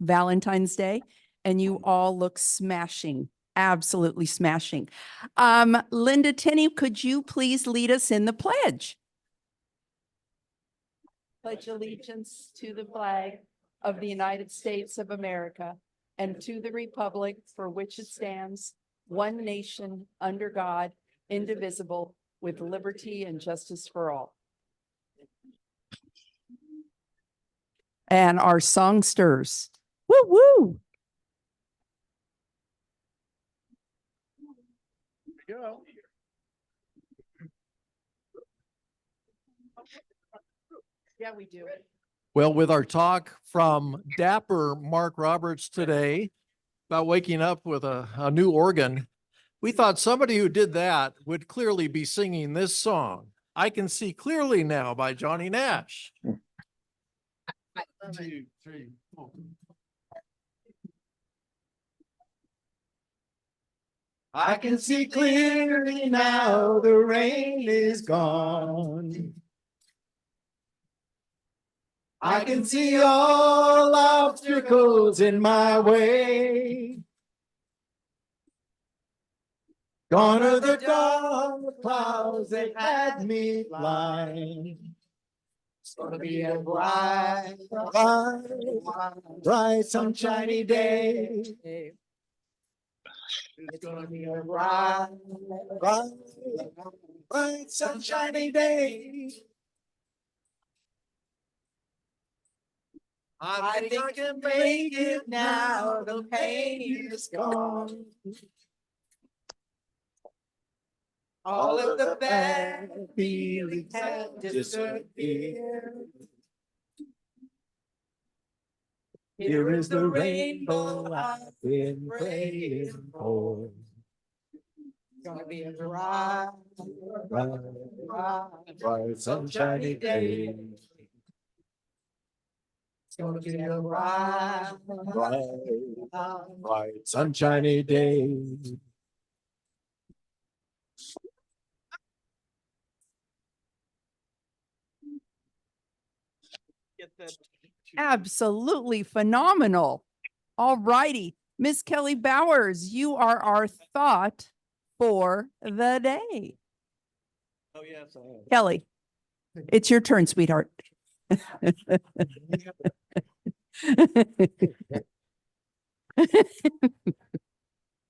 Valentine's Day, and you all look smashing, absolutely smashing. Linda Tenney, could you please lead us in the pledge? Pledge allegiance to the flag of the United States of America and to the republic for which it stands, one nation, under God, indivisible, with liberty and justice for all. And our songsters. Woo woo. Go. Yeah, we do. Well, with our talk from Dapper Mark Roberts today about waking up with a new organ, we thought somebody who did that would clearly be singing this song, "I Can See Clearly Now" by Johnny Nash. 1, 2, 3, 4. I can see clearly now, the rain is gone. I can see all obstacles in my way. Gone are the dark clouds that had me blind. It's gonna be a bright, sunshiny day. It's gonna be a bright, sunshiny day. I think I can make it now, the pain is gone. All of the bad feelings have disappeared. Here is the rainbow I've been praying for. It's gonna be a bright, sunshiny day. It's gonna be a bright, sunshiny day. Absolutely phenomenal. All righty. Miss Kelly Bowers, you are our thought for the day. Oh, yes, I am. Kelly, it's your turn, sweetheart.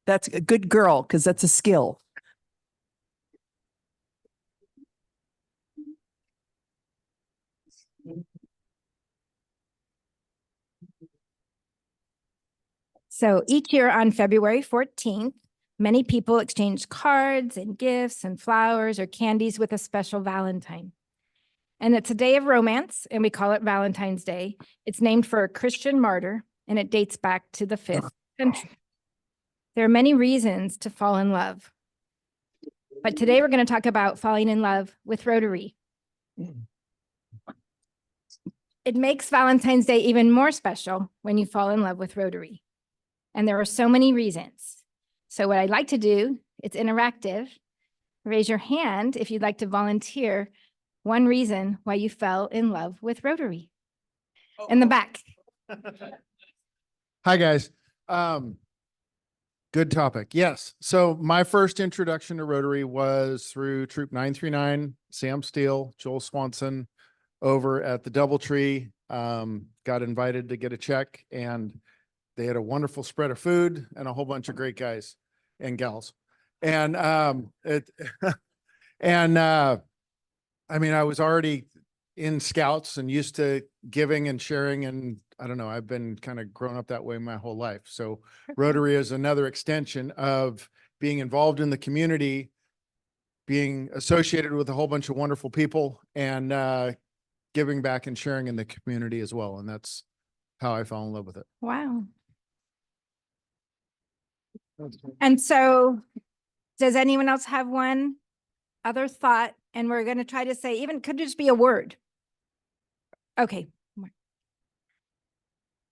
That's a good girl, because that's a skill. So each year on February 14th, many people exchange cards and gifts and flowers or candies with a special Valentine. And it's a day of romance, and we call it Valentine's Day. It's named for a Christian martyr, and it dates back to the 5th century. There are many reasons to fall in love. But today we're going to talk about falling in love with Rotary. It makes Valentine's Day even more special when you fall in love with Rotary. And there are so many reasons. So what I'd like to do, it's interactive. Raise your hand if you'd like to volunteer one reason why you fell in love with Rotary. In the back. Hi, guys. Good topic. Yes. So my first introduction to Rotary was through Troop 939, Sam Steele, Joel Swanson over at the Doubletree. Got invited to get a check, and they had a wonderful spread of food and a whole bunch of great guys and gals. And I mean, I was already in Scouts and used to giving and sharing, and I don't know, I've been kind of grown up that way my whole life. So Rotary is another extension of being involved in the community, being associated with a whole bunch of wonderful people, and giving back and sharing in the community as well. And that's how I fell in love with it. Wow. And so does anyone else have one other thought? And we're going to try to say, even could just be a word. Okay.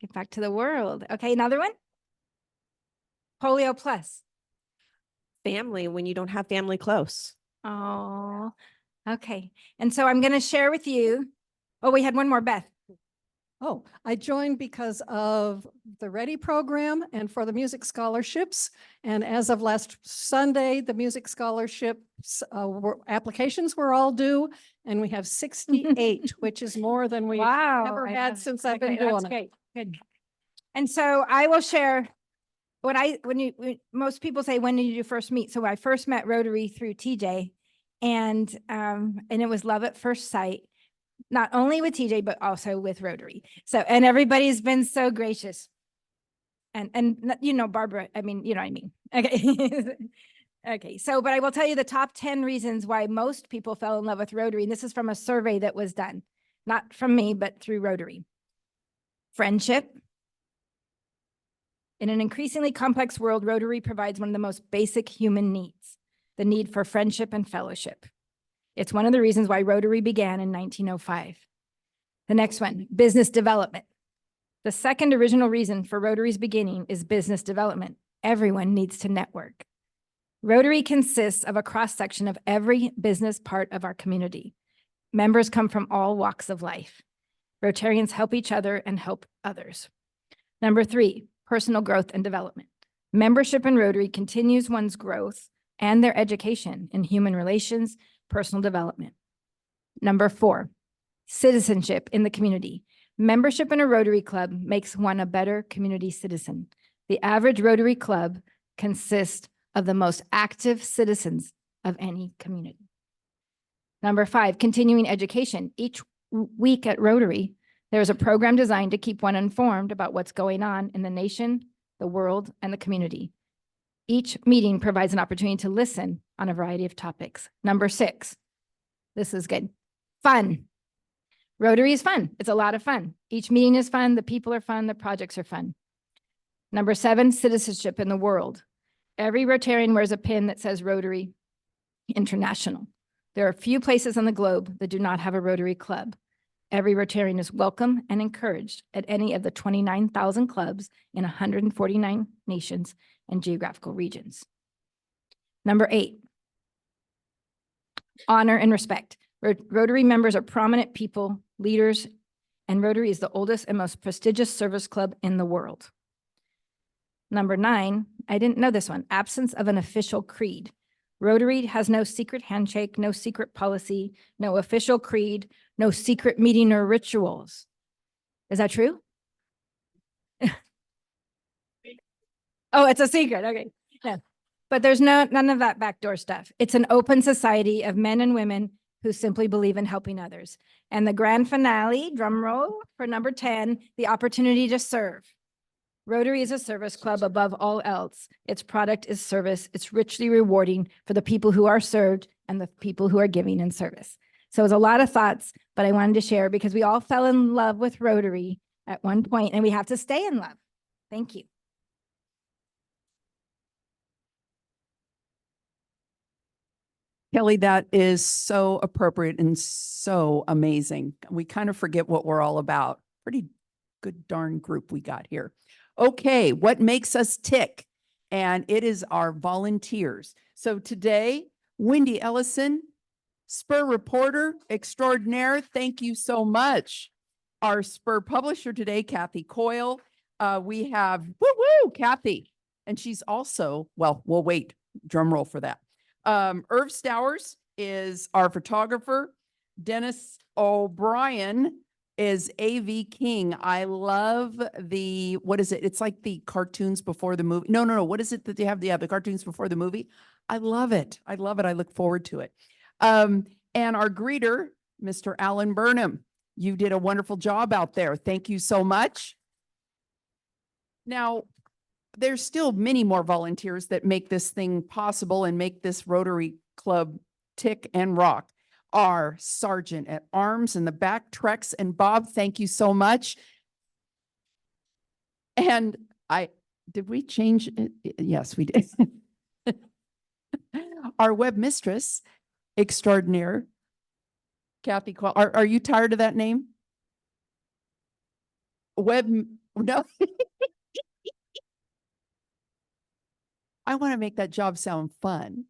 Get back to the world. Okay, another one. Polio plus. Family when you don't have family close. Oh, okay. And so I'm going to share with you. Oh, we had one more, Beth. Oh, I joined because of the Ready program and for the music scholarships. And as of last Sunday, the music scholarships applications were all due, and we have 68, which is more than we Wow. ever I had love it. since I've been Okay, that's doing it. great. Good. And so I will share when most people say, when did you first meet? So I first met Rotary through TJ, and it was love at first sight, not only with TJ, but also with Rotary. So, and everybody's been so gracious. And you know, Barbara, I mean, you know what I mean? Okay. Okay. So, but I will tell you the top 10 reasons why most people fell in love with Rotary. And this is from a survey that was done, not from me, but through Rotary. Friendship. In an increasingly complex world, Rotary provides one of the most basic human needs, the need for friendship and fellowship. It's one of the reasons why Rotary began in 1905. The next one, business development. The second original reason for Rotary's beginning is business development. Everyone needs to network. Rotary consists of a cross-section of every business part of our community. Members come from all walks of life. Rotarians help each other and help others. Number 3, personal growth and development. Membership in Rotary continues one's growth and their education in human relations, personal development. Number 4, citizenship in the community. Membership in a Rotary Club makes one a better community citizen. The average Rotary Club consists of the most active citizens of any community. Number 5, continuing education. Each week at Rotary, there is a program designed to keep one informed about what's going on in the nation, the world, and the community. Each meeting provides an opportunity to listen on a variety of topics. Number 6, this is good. Fun. Rotary is fun. It's a lot of fun. Each meeting is fun. The people are fun. The projects are fun. Number 7, citizenship in the world. Every Rotarian wears a pin that says Rotary International. There are few places on the globe that do not have a Rotary Club. Every Rotarian is welcome and encouraged at any of the 29,000 clubs in 149 nations and geographical regions. Number 8, honor and respect. Rotary members are prominent people, leaders, and Rotary is the oldest and most prestigious service club in the world. Number 9, I didn't know this one, absence of an official creed. Rotary has no secret handshake, no secret policy, no official creed, no secret meeting or rituals. Is that true? Oh, it's a secret. Okay. Yeah. But there's none of that backdoor stuff. It's an open society of men and women who simply believe in helping others. And the grand finale, drum roll, for number 10, the opportunity to serve. Rotary is a service club above all else. Its product is service. It's richly rewarding for the people who are served and the people who are giving in service. So it was a lot of thoughts, but I wanted to share because we all fell in love with Rotary at one point, and we have to stay in love. Thank you. Kelly, that is so appropriate and so amazing. We kind of forget what we're all about. Pretty good darn group we got here. Okay, what makes us tick? And it is our volunteers. So today, Wendy Ellison, Spur reporter extraordinaire, thank you so much. Our Spur publisher today, Kathy Coyle. We have, Kathy. And she's also, well, we'll wait, drum roll for that. Irv Stowers is our photographer. Dennis O'Brien is AV King. I love the, what is it? It's like the cartoons before the movie. No. What is it that they have? They have the cartoons before the movie. I love it. I love it. I look forward to it. And our greeter, Mr. Alan Burnham. You did a wonderful job out there. Thank you so much. Now, there's still many more volunteers that make this thing possible and make this Rotary Club tick and rock. Our Sergeant at Arms in the back, Trex and Bob, thank you so much. And did we change it? Yes, we did. Our web mistress extraordinaire, Kathy Quell. Are you tired of that name? No. I want to make that job sound fun.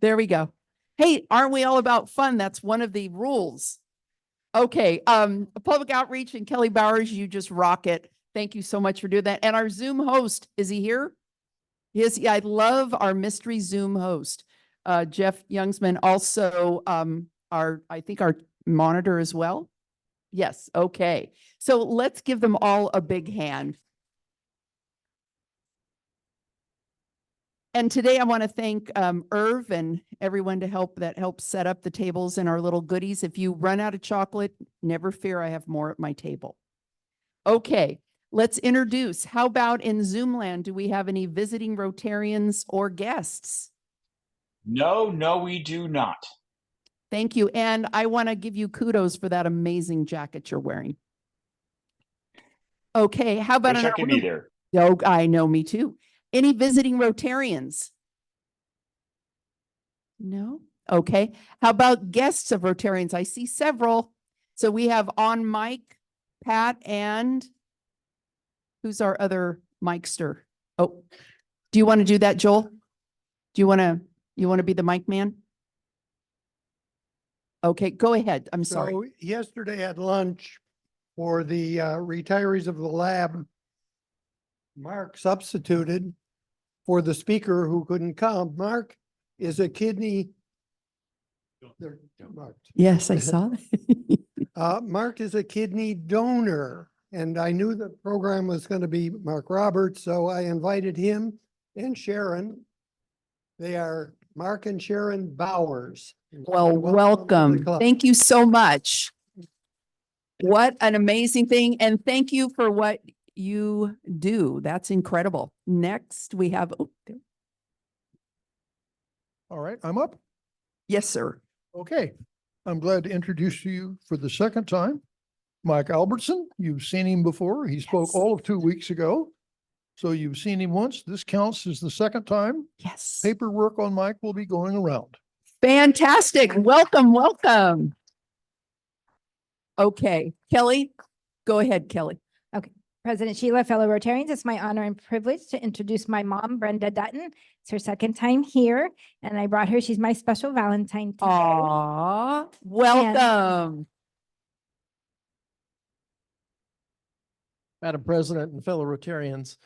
There we go. Hey, aren't we all about fun? That's one of the rules. Okay, public outreach and Kelly Bowers, you just rock it. Thank you so much for doing that. And our Zoom host, is he here? Yes, yeah, I love our mystery Zoom host. Jeff Youngsman, also I think our monitor as well. Yes, okay. So let's give them all a big hand. And today I want to thank Irv and everyone that helped set up the tables and our little goodies. If you run out of chocolate, never fear, I have more at my table. Okay, let's introduce. How about in Zoom land, do we have any visiting Rotarians or guests? No, we do not. Thank you. And I want to give you kudos for that amazing jacket you're wearing. Okay, how about Wish I could be there. Oh, I know, me too. Any visiting Rotarians? No? Okay. How about guests of Rotarians? I see several. So we have on mic, Pat, and who's our other micster? Oh, do you want to do that, Joel? Do you want to be the mic man? Okay, go ahead. I'm sorry. So yesterday at lunch for the retirees of the lab, Mark substituted for the speaker who couldn't come. Mark is a kidney. There, Mark. Yes, I saw that. Mark is a kidney donor, and I knew the program was going to be Mark Roberts, so I invited him and Sharon. They are Mark and Sharon Bowers. Well, Welcome to the welcome. club. Thank you so much. What an amazing thing. And thank you for what you do. That's incredible. Next, we have, All right, I'm up. yes, sir. Okay. I'm glad to introduce you for the second time, Mike Albertson. You've seen him before. He spoke Yes. all of 2 weeks ago. So you've seen him once. This counts as the second time. Yes. Paperwork on Mike will be going around. Fantastic. Welcome, welcome. Okay, Kelly, go ahead, Kelly. President Sheila, fellow Rotarians, it's my honor and privilege to introduce my mom, Brenda Dutton. It's her second time here, and I brought her. She's my special Valentine today. Aw, welcome. Madam President and fellow Rotarians,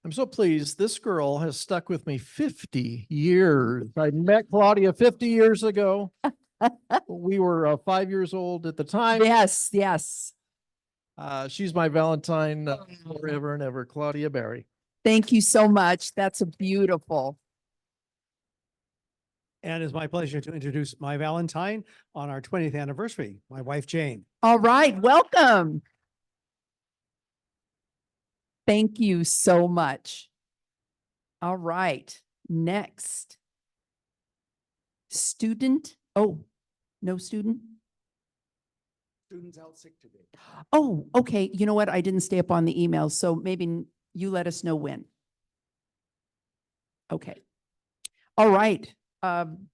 I'm so pleased. This girl has stuck with me 50 years. I met Claudia 50 years ago. We were 5 years old at the time. Yes, yes. She's my Valentine forever and ever, Claudia Berry. Thank you so much. That's a beautiful. And it's my pleasure to introduce my Valentine on our 20th anniversary, my wife, Jane. All right, welcome. Thank you so much. All right, next. Student, oh, no student? Students out sick today. Oh, okay. You know what? I didn't stay up on the emails, so maybe you let us know when. Okay. All right.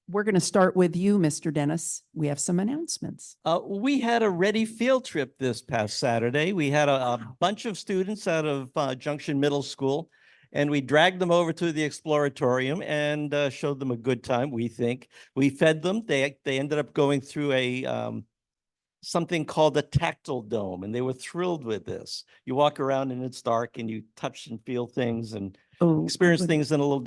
We're going to start with you, Mr. Dennis. We have some announcements. We had a Ready field trip this past Saturday. We had a bunch of students out of Junction Middle School, and we dragged them over to the Exploratorium and showed them a good time, we think. We fed them. They ended up going through a something called a tactile dome, and they were thrilled with this. You walk around and it's dark and you touch and feel things and experience things in a little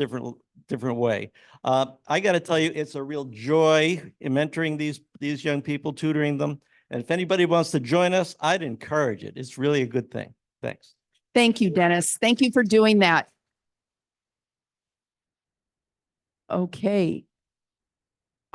different way. I got to tell you, it's a real joy in mentoring these young people, tutoring them. And if anybody wants to join us, I'd encourage it. It's really a good thing. Thanks. Thank you, Dennis. Thank you for doing that. Okay.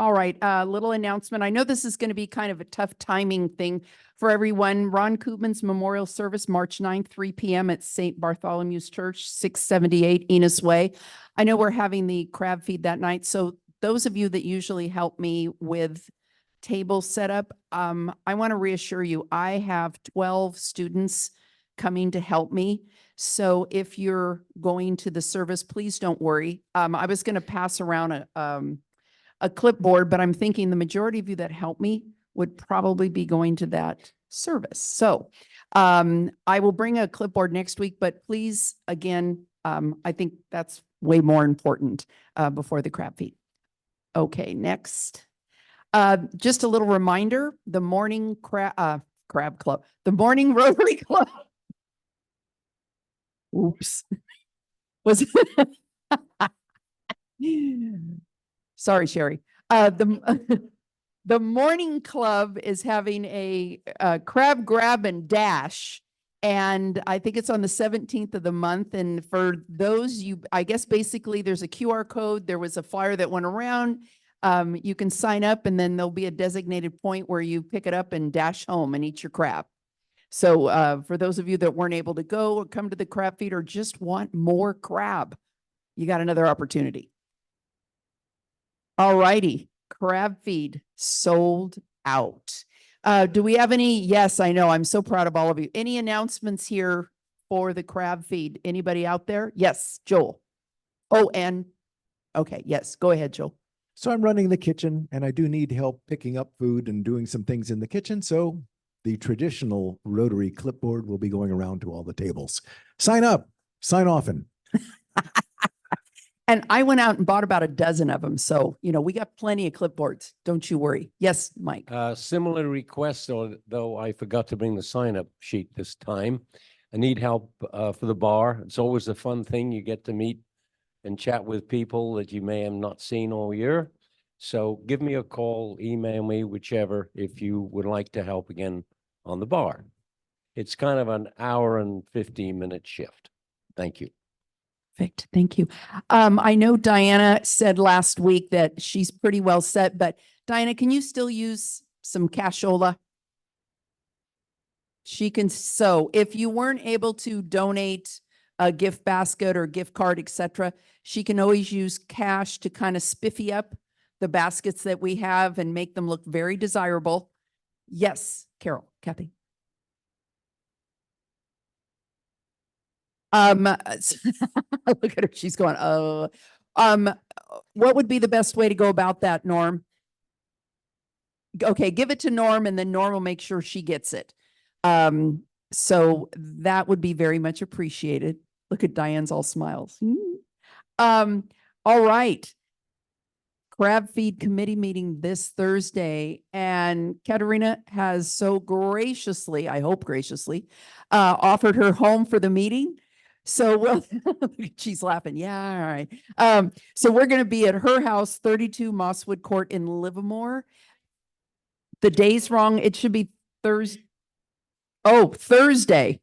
All right, a little announcement. I know this is going to be kind of a tough timing thing for everyone. Ron Koopman's memorial service, March 9th, 3 p.m. at St. Bartholomew's Church, 678 Enos Way. I know we're having the crab feed that night. So those of you that usually help me with table setup, I want to reassure you, I have 12 students coming to help me. So if you're going to the service, please don't worry. I was going to pass around a clipboard, but I'm thinking the majority of you that help me would probably be going to that service. So I will bring a clipboard next week, but please, again, I think that's way more important before the crab feed. Okay, next. Just a little reminder, the morning crab club, the morning Rotary Club. Oops. Was sorry, Sherry. The morning club is having a crab grab and dash. And I think it's on the 17th of the month. And for those I guess basically there's a QR code. There was a flyer that went around. You can sign up and then there'll be a designated point where you pick it up and dash home and eat your crab. So for those of you that weren't able to go or come to the crab feed or just want more crab, you got another opportunity. All righty, crab feed sold out. Do we have any? Yes, I know. I'm so proud of all of you. Any announcements here for the crab feed? Anybody out there? Yes, Joel. Oh, and okay, yes, go ahead, Joel. So I'm running the kitchen and I do need help picking up food and doing some things in the kitchen. So the traditional rotary clipboard will be going around to all the tables. Sign up, sign often. And I went out and bought about a dozen of them. So, we got plenty of clipboards. Don't you worry. Yes, Mike. Similar request, though I forgot to bring the sign-up sheet this time. I need help for the bar. It's always a fun thing. You get to meet and chat with people that you may have not seen all year. So give me a call, email me, whichever, if you would like to help again on the bar. It's kind of an hour and 15-minute shift. Thank you. Perfect. Thank you. I know Diana said last week that she's pretty well set, but Diana, can you still use some cashola? She can. So if you weren't able to donate a gift basket or gift card, etc., she can always use cash to kind of spiffy up the baskets that we have and make them look very desirable. Yes, Carol, Kathy. Look at her. She's going, oh. What would be the best way to go about that, Norm? Okay, give it to Norm and then Norm will make sure she gets it. So that would be very much appreciated. Look at Diane's all smiles. All right. Crab Feed Committee meeting this Thursday, and Katerina has so graciously, I hope graciously, offered her home for the meeting. So she's laughing. Yeah, all right. So we're going to be at her house, 32 Mosswood Court in Livermore. The day's wrong. It should be Thursday. Oh, Thursday.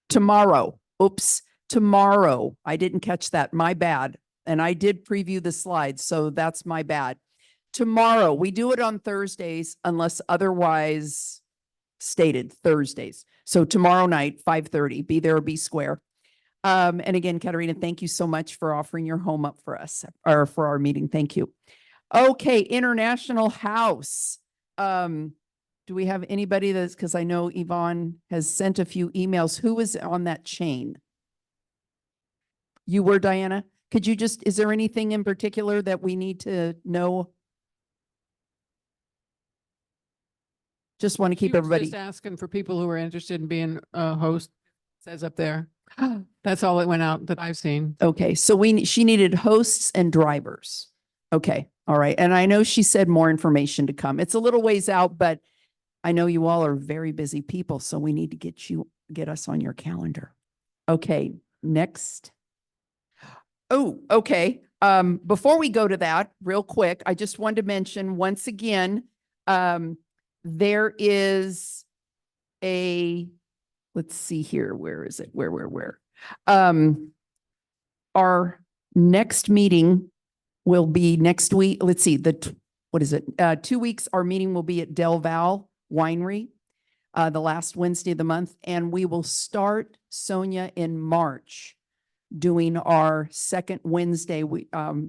Tomorrow. Oops. Tomorrow. I didn't catch that. My bad. And I did preview the slides, so that's my bad. Tomorrow, we do it on Thursdays unless otherwise stated, Thursdays. So tomorrow night, 5:30, be there or be square. And again, Katerina, thank you so much for offering your home up for us, or for our meeting. Thank you. Okay, International House. Do we have anybody that's, because I know Yvonne has sent a few emails. Who is on that chain? You were, Diana? Could you just, is there anything in particular that we need to know? Just want to keep everybody. Just asking for people who are interested in being a host, says up there. That's all that went out that I've seen. Okay, so she needed hosts and drivers. Okay, all right. And I know she said more information to come. It's a little ways out, but I know you all are very busy people, so we need to get us on your calendar. Okay, next. Oh, okay. Before we go to that, real quick, I just wanted to mention once again, there is let's see here. Where is it? Where? Our next meeting will be next week. Let's see, what is it? 2 weeks, our meeting will be at Del Val Winery, the last Wednesday of the month. And we will start, Sonia, in March, doing our second Wednesday.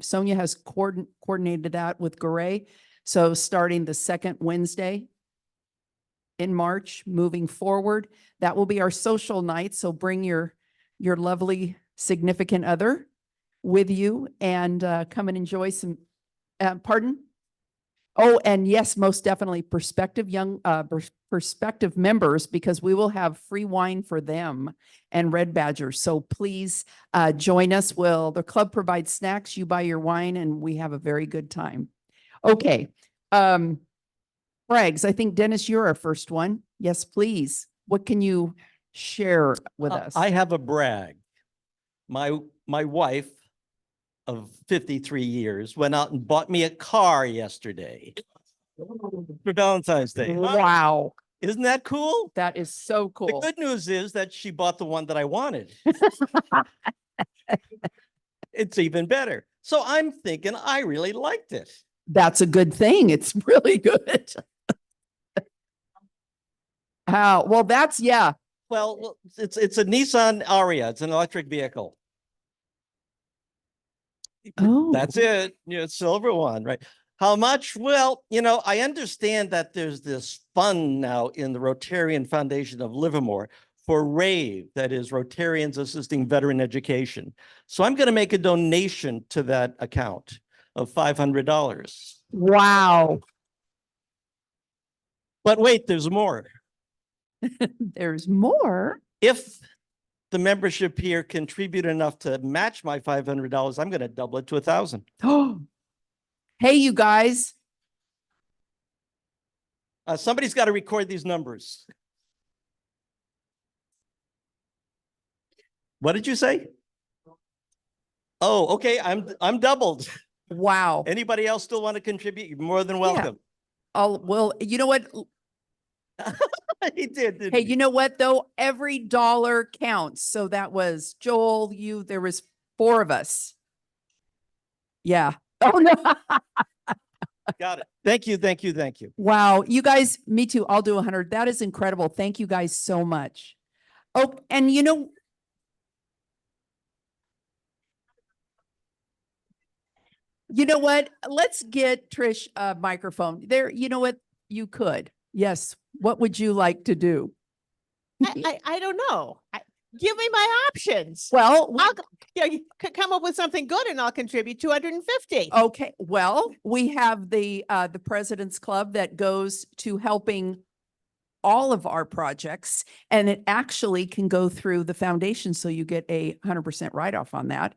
Sonia has coordinated that with Garay. So starting the second Wednesday in March, moving forward, that will be our social night. So bring your lovely significant other with you and come and enjoy some, pardon? Oh, and yes, most definitely prospective members, because we will have free wine for them and Red Badger. So please join us. The club provides snacks, you buy your wine, and we have a very good time. Okay, Braggs, I think Dennis, you're our first one. Yes, please. What can you share with us? I have a brag. My wife of 53 years went out and bought me a car yesterday for Valentine's Day. Wow. Isn't that cool? That is so The cool. good news is that she bought the one that I wanted. It's even better. So I'm thinking I really liked it. That's a good thing. It's really good. Well, that's, yeah. Well, it's a Nissan Aria. It's an electric vehicle. Oh. That's it. Yeah, silver one, right? How much? Well, I understand that there's this fund now in the Rotarian Foundation of Livermore for RAVE, that is Rotarians Assisting Veteran Education. So I'm going to make a donation to that account of $500. Wow. But wait, there's more. There's more. If the membership here contribute enough to match my $500, I'm going to double it to $1,000. Oh, hey, you guys. Somebody's got to record these numbers. What did you say? Oh, okay. I'm doubled. Wow. Anybody else still want to contribute? You're more than welcome. Well, you know what? He did. Didn't Hey, he? you know what though? Every dollar counts. So that was Joel, there was 4 of us. Yeah. Oh no. Got it. Thank you. Thank you. Thank you. Wow. You guys, me too. I'll do 100. That is incredible. Thank you guys so much. Oh, and you know what? Let's get Trish a microphone. There, you know what? You could. Yes. What would you like to do? I don't know. Give me my options. Well, You could come up with something good and I'll contribute 250. okay. Well, we have the President's Club that goes to helping all of our projects, and it actually can go through the foundation. So you get a 100% write-off on that.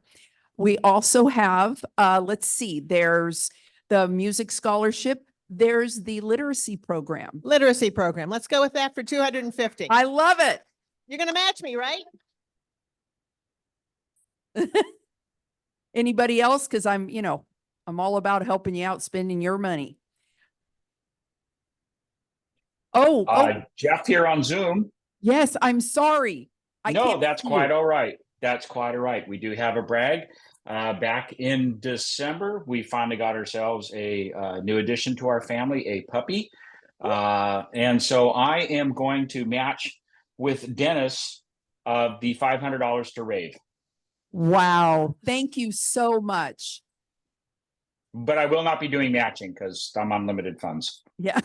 We also have, let's see, there's the music scholarship. There's the literacy program. Literacy program. Let's go with that for 250. I love it. You're going to match me, right? Anybody else? Because I'm all about helping you out, spending your money. Oh, Jeff here on Zoom. yes. I'm sorry. No, that's quite all right. That's quite all right. We do have a brag. Back in December, we finally got ourselves a new addition to our family, a puppy. And so I am going to match with Dennis the $500 to RAVE. Wow. Thank you so much. But I will not be doing matching because I'm on limited funds. Yeah.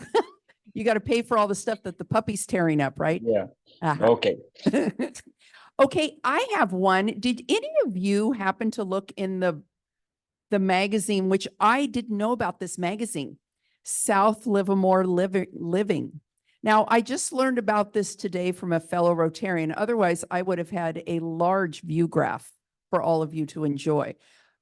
You got to pay for all the stuff that the puppy's tearing up, right? Yeah. Uh-huh. Okay. Okay, I have one. Did any of you happen to look in the magazine, which I didn't know about this magazine, South Livermore Living? Now, I just learned about this today from a fellow Rotarian. Otherwise, I would have had a large view graph for all of you to enjoy.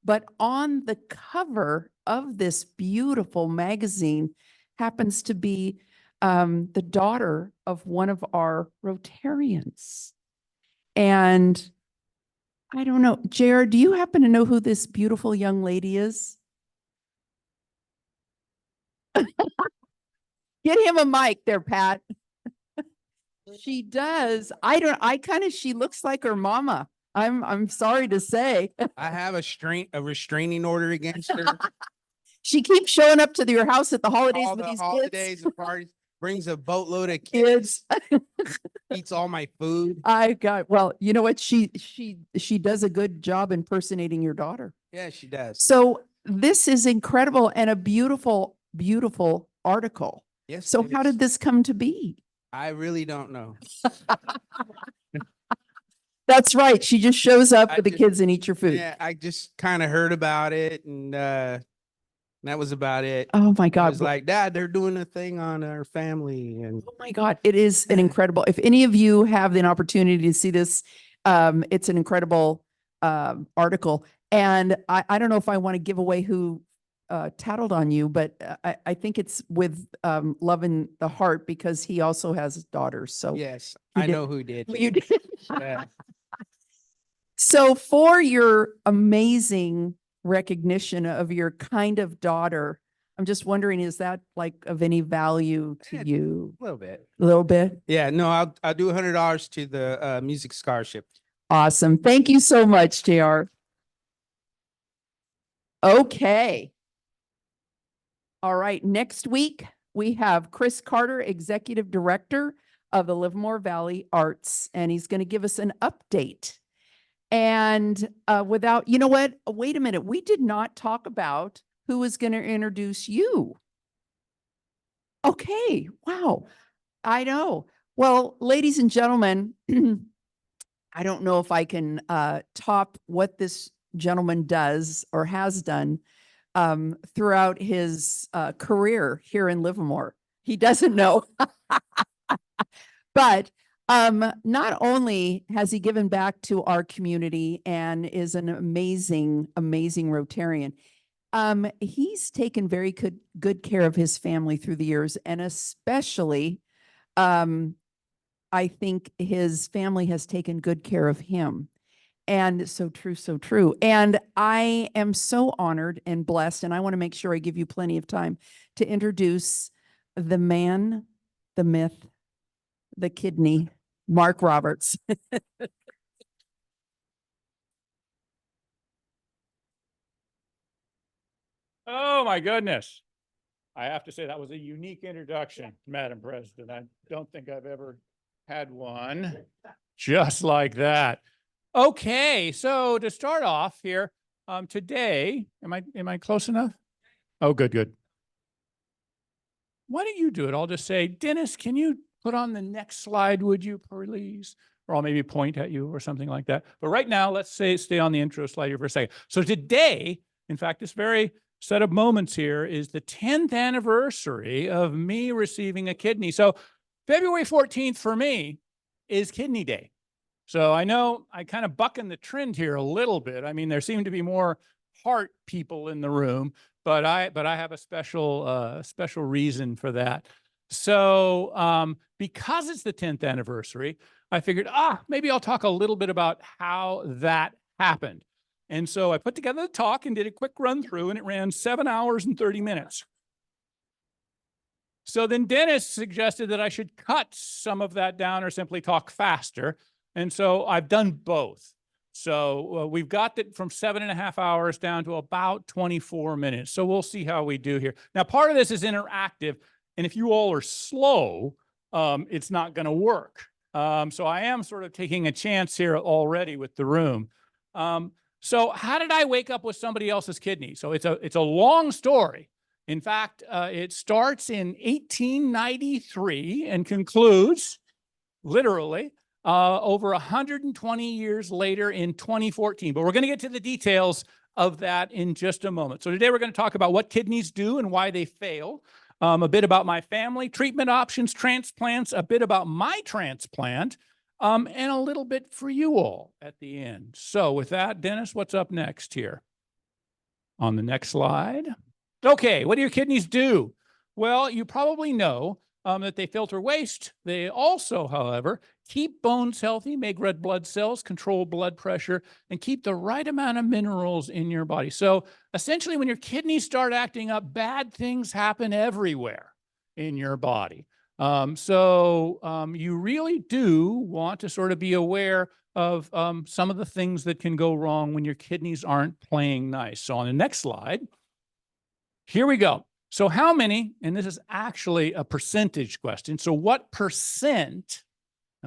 But on the cover of this beautiful magazine happens to be the daughter of one of our Rotarians. And I don't know, Jared, do you happen to know who this beautiful young lady is? Get him a mic there, Pat. She does. She looks like her mama. I'm sorry to say. I have a restraining order against her. She keeps showing up to your house at the holidays All with the these holidays kids. and parties, brings a boatload of Kids. eats all my food. Well, you know what? She does a good job impersonating your daughter. Yeah, she does. So this is incredible and a beautiful, beautiful article. Yes. So it how is. did this come to be? I really don't know. That's right. She just shows up I with the just- kids and eat your food. Yeah, I just kind of heard about it, and that was about it. Oh my I God. was like, Dad, they're doing a thing on our family, and Oh my God. It is an incredible, if any of you have an opportunity to see this, it's an incredible article. And I don't know if I want to give away who tattled on you, but I think it's with love in the heart because he also has daughters. So Yes, You I did- know who did. you did. Yeah. So for your amazing recognition of your kind of daughter, I'm just wondering, is that like of any value to you? A little bit. A little bit? Yeah, no, I'll do $100 to the music scholarship. Awesome. Thank you so much, JR. Okay. All right. Next week, we have Chris Carter, Executive Director of the Livermore Valley Arts, and he's going to give us an update. And you know what? Wait a minute. We did not talk about who is going to introduce you. Okay. Wow. I know. Well, ladies and gentlemen, I don't know if I can top what this gentleman does or has done throughout his career here in Livermore. He doesn't know. But not only has he given back to our community and is an amazing, amazing Rotarian, he's taken very good care of his family through the years, and especially I think his family has taken good care of him. And so true, so true. And I am so honored and blessed, and I want to make sure I give you plenty of time to introduce the man, the myth, the kidney, Marc Roberts. Oh, my goodness. I have to say that was a unique introduction, Madam President. I don't think I've ever had one just like that. Okay, so to start off here, today, am I close enough? Oh, good. Why don't you do it? I'll just say, Dennis, can you put on the next slide, would you please? Or I'll maybe point at you or something like that. But right now, let's stay on the intro slide here for a second. So today, in fact, this very set of moments here is the 10th anniversary of me receiving a kidney. So February 14th for me is Kidney Day. So I know I kind of bucking the trend here a little bit. I mean, there seem to be more heart people in the room, but I have a special reason for that. So because it's the 10th anniversary, I figured, maybe I'll talk a little bit about how that happened. And so I put together the talk and did a quick run through, and it ran 7 hours and 30 minutes. So then Dennis suggested that I should cut some of that down or simply talk faster. And so I've done both. So we've got it from 7.5 hours down to about 24 minutes. So we'll see how we do here. Now, part of this is interactive. And if you all are slow, it's not going to work. So I am sort of taking a chance here already with the room. So how did I wake up with somebody else's kidney? So it's a long story. In fact, it starts in 1893 and concludes literally over 120 years later in 2014. But we're going to get to the details of that in just a moment. So today we're going to talk about what kidneys do and why they fail, a bit about my family, treatment options, transplants, a bit about my transplant, and a little bit for you all at the end. So with that, Dennis, what's up next here? On the next slide. Okay, what do your kidneys do? Well, you probably know that they filter waste. They also, however, keep bones healthy, make red blood cells, control blood pressure, and keep the right amount of minerals in your body. So essentially, when your kidneys start acting up, bad things happen everywhere in your body. You really do want to sort of be aware of some of the things that can go wrong when your kidneys aren't playing nice. So on the next slide, here we go. So how many, and this is actually a percentage question. So what percent,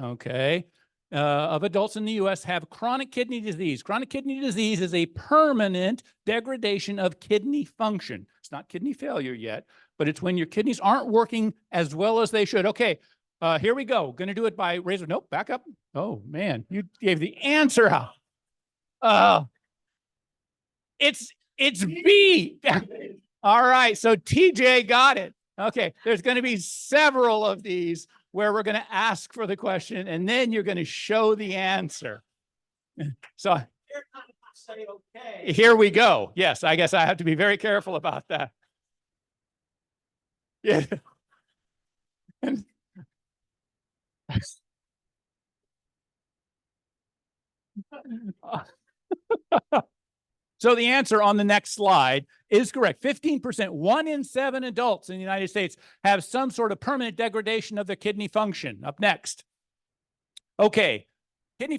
okay, of adults in the US have chronic kidney disease? Chronic kidney disease is a permanent degradation of kidney function. It's not kidney failure yet, but it's when your kidneys aren't working as well as they should. Okay, here we go. Going to do it by razor. Nope, back up. Oh, man, you gave the answer out. It's B. All right, so TJ got it. Okay, there's going to be several of these where we're going to ask for the question, and then you're going to show the answer. So Here we go. Yes, I guess I have to be very careful about that. Yeah. So the answer on the next slide is correct. 15%, 1 in 7 adults in the United States have some sort of permanent degradation of their kidney function. Up next. Okay, kidney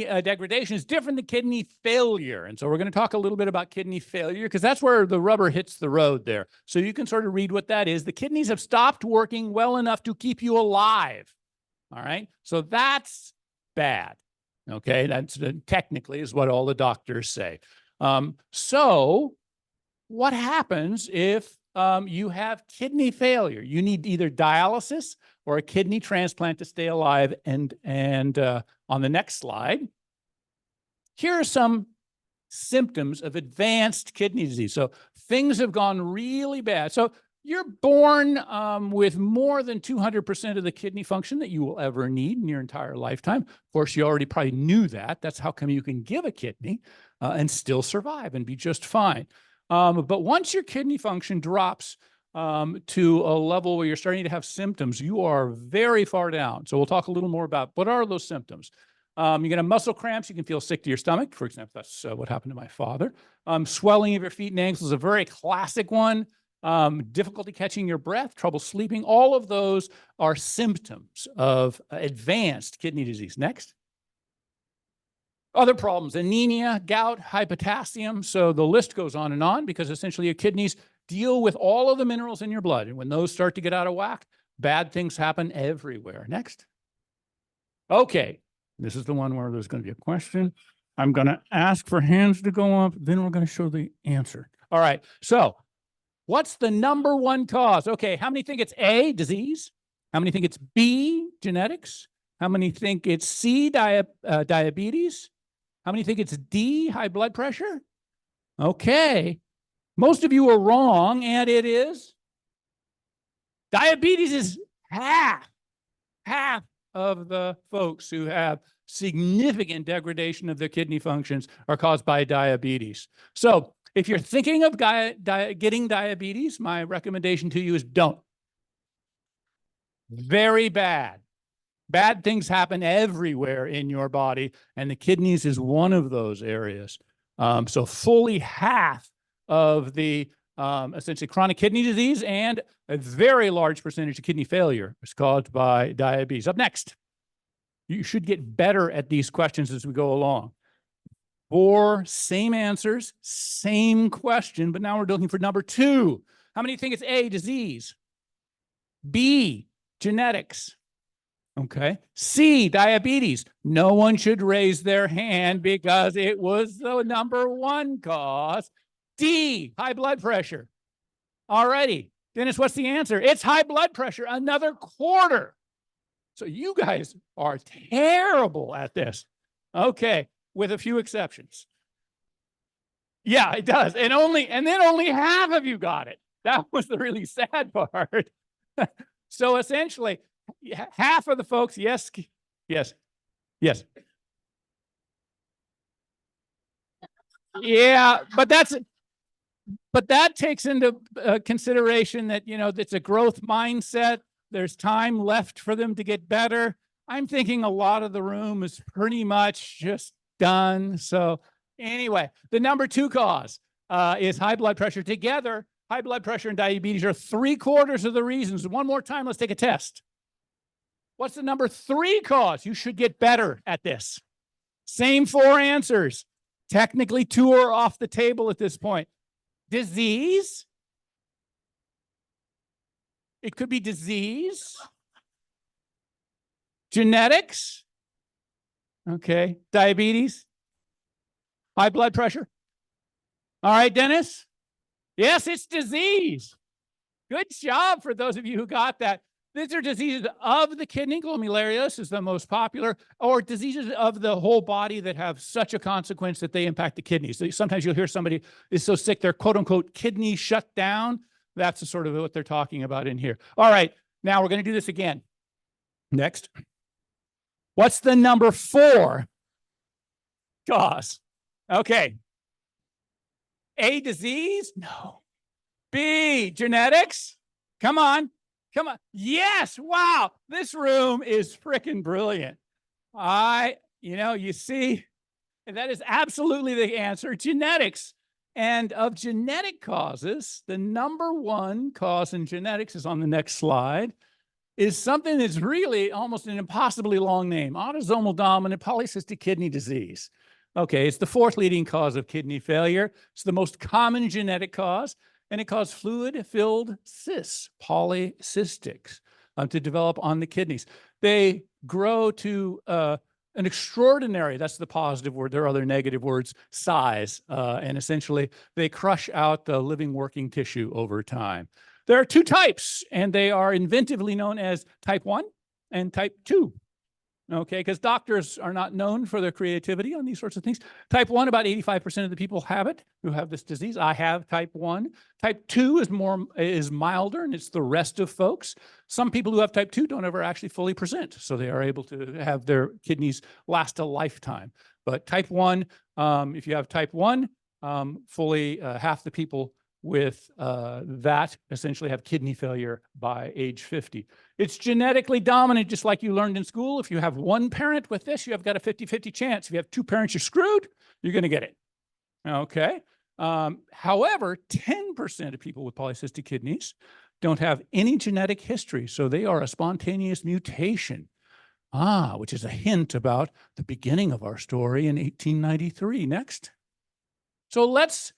degradation is different than kidney failure. And so we're going to talk a little bit about kidney failure because that's where the rubber hits the road there. So you can sort of read what that is. The kidneys have stopped working well enough to keep you alive. All right, so that's bad. Okay, that's technically is what all the doctors say. So what happens if you have kidney failure? You need either dialysis or a kidney transplant to stay alive. And on the next slide, here are some symptoms of advanced kidney disease. So things have gone really bad. So you're born with more than 200% of the kidney function that you will ever need in your entire lifetime. Of course, you already probably knew that. That's how come you can give a kidney and still survive and be just fine. But once your kidney function drops to a level where you're starting to have symptoms, you are very far down. So we'll talk a little more about what are those symptoms. You can have muscle cramps. You can feel sick to your stomach. For example, that's what happened to my father. Swelling of your feet and ankles is a very classic one. Difficulty catching your breath, trouble sleeping. All of those are symptoms of advanced kidney disease. Next. Other problems, anemia, gout, high potassium. So the list goes on because essentially your kidneys deal with all of the minerals in your blood. And when those start to get out of whack, bad things happen everywhere. Next. Okay. This is the one where there's going to be a question. I'm going to ask for hands to go up. Then we're going to show the answer. All right. So what's the number one cause? Okay. How many think it's A, disease? How many think it's B, genetics? How many think it's C, diabetes? How many think it's D, high blood pressure? Okay. Most of you are wrong, and it is diabetes is half of the folks who have significant degradation of their kidney functions are caused by diabetes. So if you're thinking of getting diabetes, my recommendation to you is don't. Very bad. Bad things happen everywhere in your body, and the kidneys is one of those areas. So fully half of the essentially chronic kidney disease and a very large percentage of kidney failure is caused by diabetes. Up next, you should get better at these questions as we go along. 4 same answers, same question, but now we're looking for number 2. How many think it's A, disease? B, genetics? Okay. C, diabetes. No one should raise their hand because it was the number 1 cause. D, high blood pressure. Alrighty. Dennis, what's the answer? It's high blood pressure, another quarter. So you guys are terrible at this. Okay, with a few exceptions. Yeah, it does. And then only half of you got it. That was the really sad part. So essentially, half of the folks, yes. Yeah, but that takes into consideration that, it's a growth mindset. There's time left for them to get better. I'm thinking a lot of the room is pretty much just done. So anyway, the number 2 cause is high blood pressure. Together, high blood pressure and diabetes are 3/4 of the reasons. One more time, let's take a test. What's the number 3 cause? You should get better at this. Same 4 answers. Technically, 2 are off the table at this point. Disease. It could be disease. Genetics. Okay. Diabetes. High blood pressure. All right, Dennis. Yes, it's disease. Good job for those of you who got that. These are diseases of the kidney. Glomerulonephritis is the most popular, or diseases of the whole body that have such a consequence that they impact the kidneys. So sometimes you'll hear somebody is so sick, their quote unquote kidney shut down. That's the sort of what they're talking about in here. All right, now we're going to do this again. Next. What's the number 4 cause? Okay. A, disease? No. B, genetics? Come on. Come on. Yes. Wow. This room is freaking brilliant. You see, that is absolutely the answer. Genetics. And of genetic causes, the number one cause in genetics is on the next slide, is something that's really almost an impossibly long name, autosomal dominant polycystic kidney disease. Okay, it's the fourth leading cause of kidney failure. It's the most common genetic cause, and it causes fluid-filled cysts, polycystics, to develop on the kidneys. They grow to an extraordinary, that's the positive word, there are other negative words, size, and essentially they crush out the living working tissue over time. There are two types, and they are inventively known as type 1 and type 2. Okay, because doctors are not known for their creativity on these sorts of things. Type 1, about 85% of the people have it who have this disease. I have type 1. Type 2 is milder, and it's the rest of folks. Some people who have type 2 don't ever actually fully present, so they are able to have their kidneys last a lifetime. But type 1, if you have type 1, fully half the people with that essentially have kidney failure by age 50. It's genetically dominant, just like you learned in school. If you have one parent with this, you have got a 50-50 chance. If you have two parents, you're screwed. You're going to get it. Okay. However, 10% of people with polycystic kidneys don't have any genetic history, so they are a spontaneous mutation. Which is a hint about the beginning of our story in 1893. Next. So let's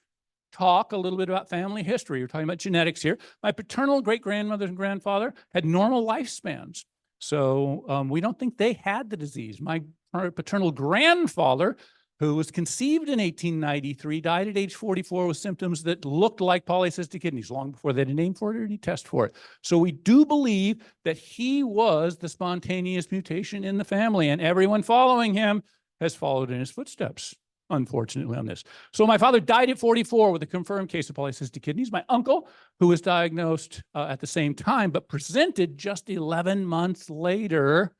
talk a little bit about family history. We're talking about genetics here. My paternal great-grandmother and grandfather had normal lifespans. So we don't think they had the disease. My paternal grandfather, who was conceived in 1893, died at age 44 with symptoms that looked like polycystic kidneys long before they had a name for it or any test for it. So we do believe that he was the spontaneous mutation in the family, and everyone following him has followed in his footsteps, unfortunately, on this. So my father died at 44 with a confirmed case of polycystic kidneys. My uncle, who was diagnosed at the same time, but presented just 11 months later,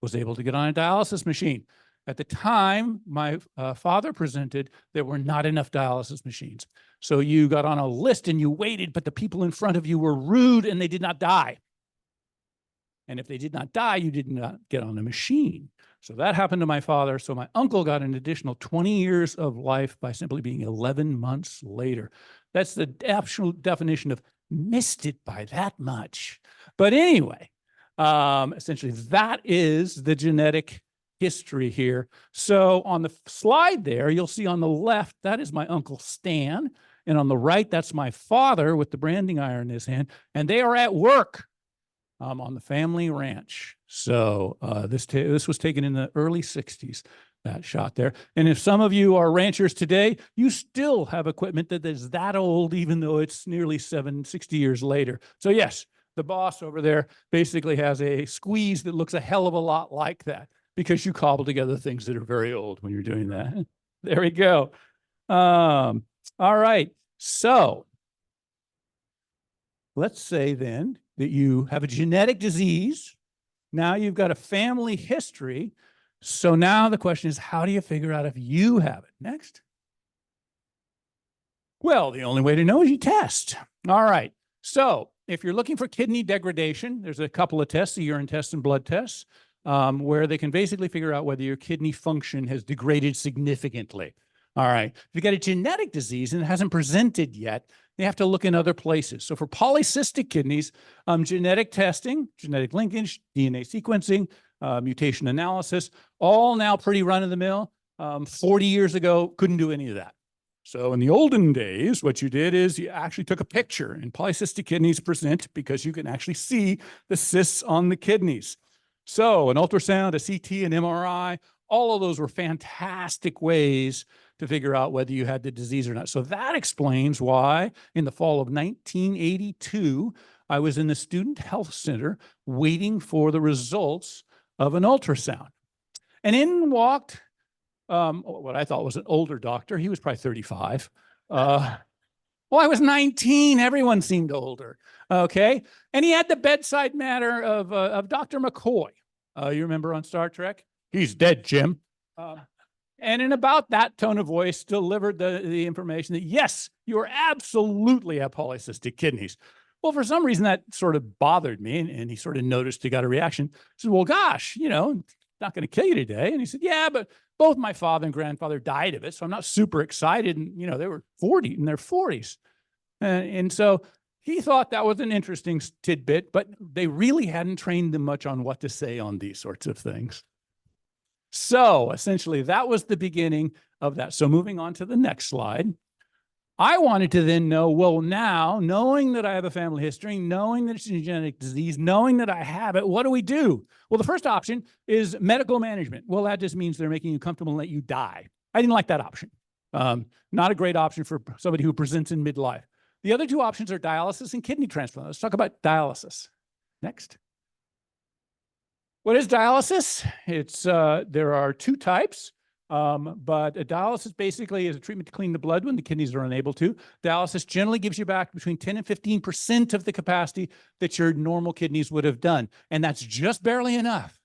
was able to get on a dialysis machine. At the time my father presented, there were not enough dialysis machines. So you got on a list and you waited, but the people in front of you were rude and they did not die. And if they did not die, you did not get on a machine. So that happened to my father. So my uncle got an additional 20 years of life by simply being 11 months later. That's the absolute definition of missed it by that much. But anyway, essentially that is the genetic history here. So on the slide there, you'll see on the left, that is my Uncle Stan. And on the right, that's my father with the branding iron in his hand. And they are at work on the family ranch. So this was taken in the early 60s, that shot there. And if some of you are ranchers today, you still have equipment that is that old, even though it's nearly 60 years later. So yes, the boss over there basically has a squeeze that looks a hell of a lot like that, because you cobble together things that are very old when you're doing that. There we go. All right. So let's say then that you have a genetic disease. Now you've got a family history. So now the question is, how do you figure out if you have it? Next. Well, the only way to know is you test. All right. So if you're looking for kidney degradation, there's a couple of tests, a urine test and blood tests, where they can basically figure out whether your kidney function has degraded significantly. All right. If you've got a genetic disease and it hasn't presented yet, you have to look in other places. So for polycystic kidneys, genetic testing, genetic linkage, DNA sequencing, mutation analysis, all now pretty run-of-the-mill. 40 years ago, couldn't do any of that. So in the olden days, what you did is you actually took a picture, and polycystic kidneys present because you can actually see the cysts on the kidneys. So an ultrasound, a CT, an MRI, all of those were fantastic ways to figure out whether you had the disease or not. So that explains why in the fall of 1982, I was in the Student Health Center waiting for the results of an ultrasound. And in walked what I thought was an older doctor. He was probably 35. Well, I was 19. Everyone seemed older. Okay. And he had the bedside manner of Dr. McCoy. You remember on Star Trek? He's dead, Jim. And in about that tone of voice delivered the information that, yes, you are absolutely have polycystic kidneys. Well, for some reason that sort of bothered me, and he sort of noticed he got a reaction. He said, well, gosh, you know, it's not going to kill you today. And he said, yeah, but both my father and grandfather died of it. So I'm not super excited. And, you know, they were 40 in their 40s. And so he thought that was an interesting tidbit, but they really hadn't trained them much on what to say on these sorts of things. So essentially that was the beginning of that. So moving on to the next slide. I wanted to then know, well, now knowing that I have a family history, knowing that it's a genetic disease, knowing that I have it, what do we do? Well, the first option is medical management. Well, that just means they're making you comfortable and let you die. I didn't like that option. Not a great option for somebody who presents in midlife. The other two options are dialysis and kidney transplant. Let's talk about dialysis. Next. What is dialysis? It's there are two types. But a dialysis basically is a treatment to clean the blood when the kidneys are unable to. Dialysis generally gives you back between 10 and 15% of the capacity that your normal kidneys would have done. And that's just barely enough.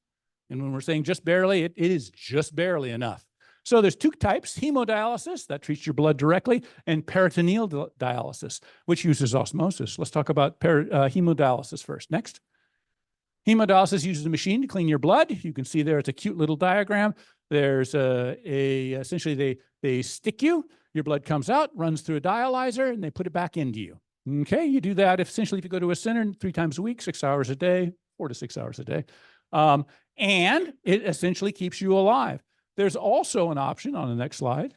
And when we're saying just barely, it is just barely enough. So there's two types: hemodialysis, that treats your blood directly, and peritoneal dialysis, which uses osmosis. Let's talk about hemodialysis first. Next. Hemodialysis uses a machine to clean your blood. You can see there, it's a cute little diagram. There's essentially they stick you, your blood comes out, runs through a dialyzer, and they put it back into you. Okay, you do that essentially if you go to a center 3 times a week, 6 hours a day, 4 to 6 hours a day. And it essentially keeps you alive. There's also an option on the next slide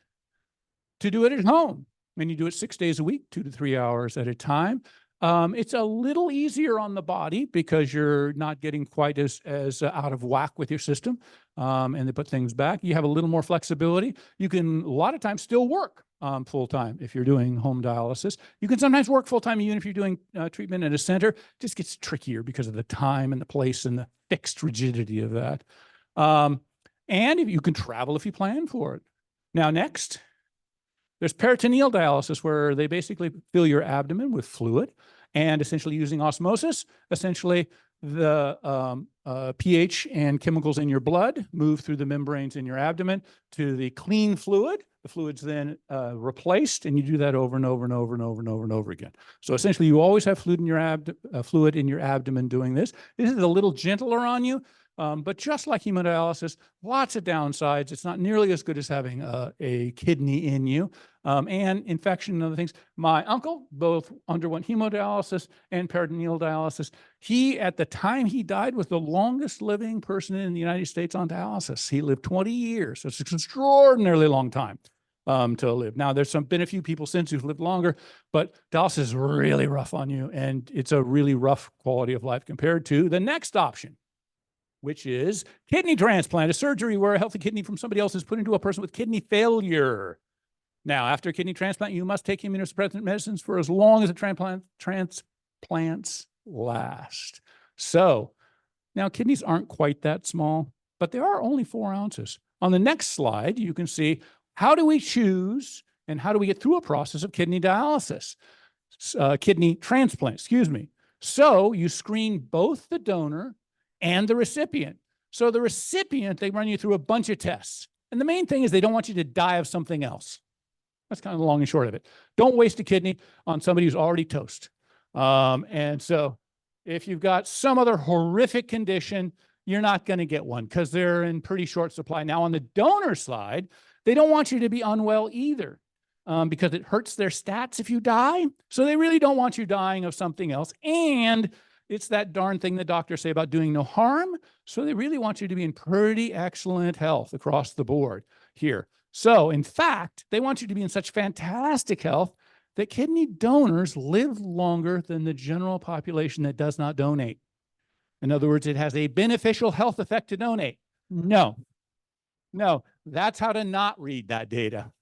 to do it at home. And you do it 6 days a week, 2 to 3 hours at a time. It's a little easier on the body because you're not getting quite as out of whack with your system, and they put things back. You have a little more flexibility. You can, a lot of times, still work full-time if you're doing home dialysis. You can sometimes work full-time even if you're doing treatment at a center. It just gets trickier because of the time and the place and the fixed rigidity of that. And if you can travel if you plan for it. Now, next. There's peritoneal dialysis, where they basically fill your abdomen with fluid, and essentially using osmosis, essentially the pH and chemicals in your blood move through the membranes in your abdomen to the clean fluid. The fluid's then replaced, and you do that over and over and over and over and over and over again. So essentially, you always have fluid in your abdomen doing this. This is a little gentler on you. But just like hemodialysis, lots of downsides. It's not nearly as good as having a kidney in you, and infection and other things. My uncle both underwent hemodialysis and peritoneal dialysis. He, at the time he died, was the longest living person in the United States on dialysis. He lived 20 years. So it's an extraordinarily long time to live. Now, there's been a few people since who've lived longer, but dialysis is really rough on you, and it's a really rough quality of life compared to the next option, which is kidney transplant, a surgery where a healthy kidney from somebody else is put into a person with kidney failure. Now, after a kidney transplant, you must take immunosuppressant medicines for as long as the transplants last. So now kidneys aren't quite that small, but they are only 4 ounces. On the next slide, you can see how do we choose and how do we get through a process of kidney dialysis, kidney transplant, excuse me. So you screen both the donor and the recipient. So the recipient, they run you through a bunch of tests. And the main thing is they don't want you to die of something else. That's kind of the long and short of it. Don't waste a kidney on somebody who's already toast. And so if you've got some other horrific condition, you're not going to get one because they're in pretty short supply. Now, on the donor side, they don't want you to be unwell either, because it hurts their stats if you die. So they really don't want you dying of something else. And it's that darn thing the doctors say about doing no harm. So they really want you to be in pretty excellent health across the board here. So in fact, they want you to be in such fantastic health that kidney donors live longer than the general population that does not donate. In other words, it has a beneficial health effect to donate. No, that's how to not read that data.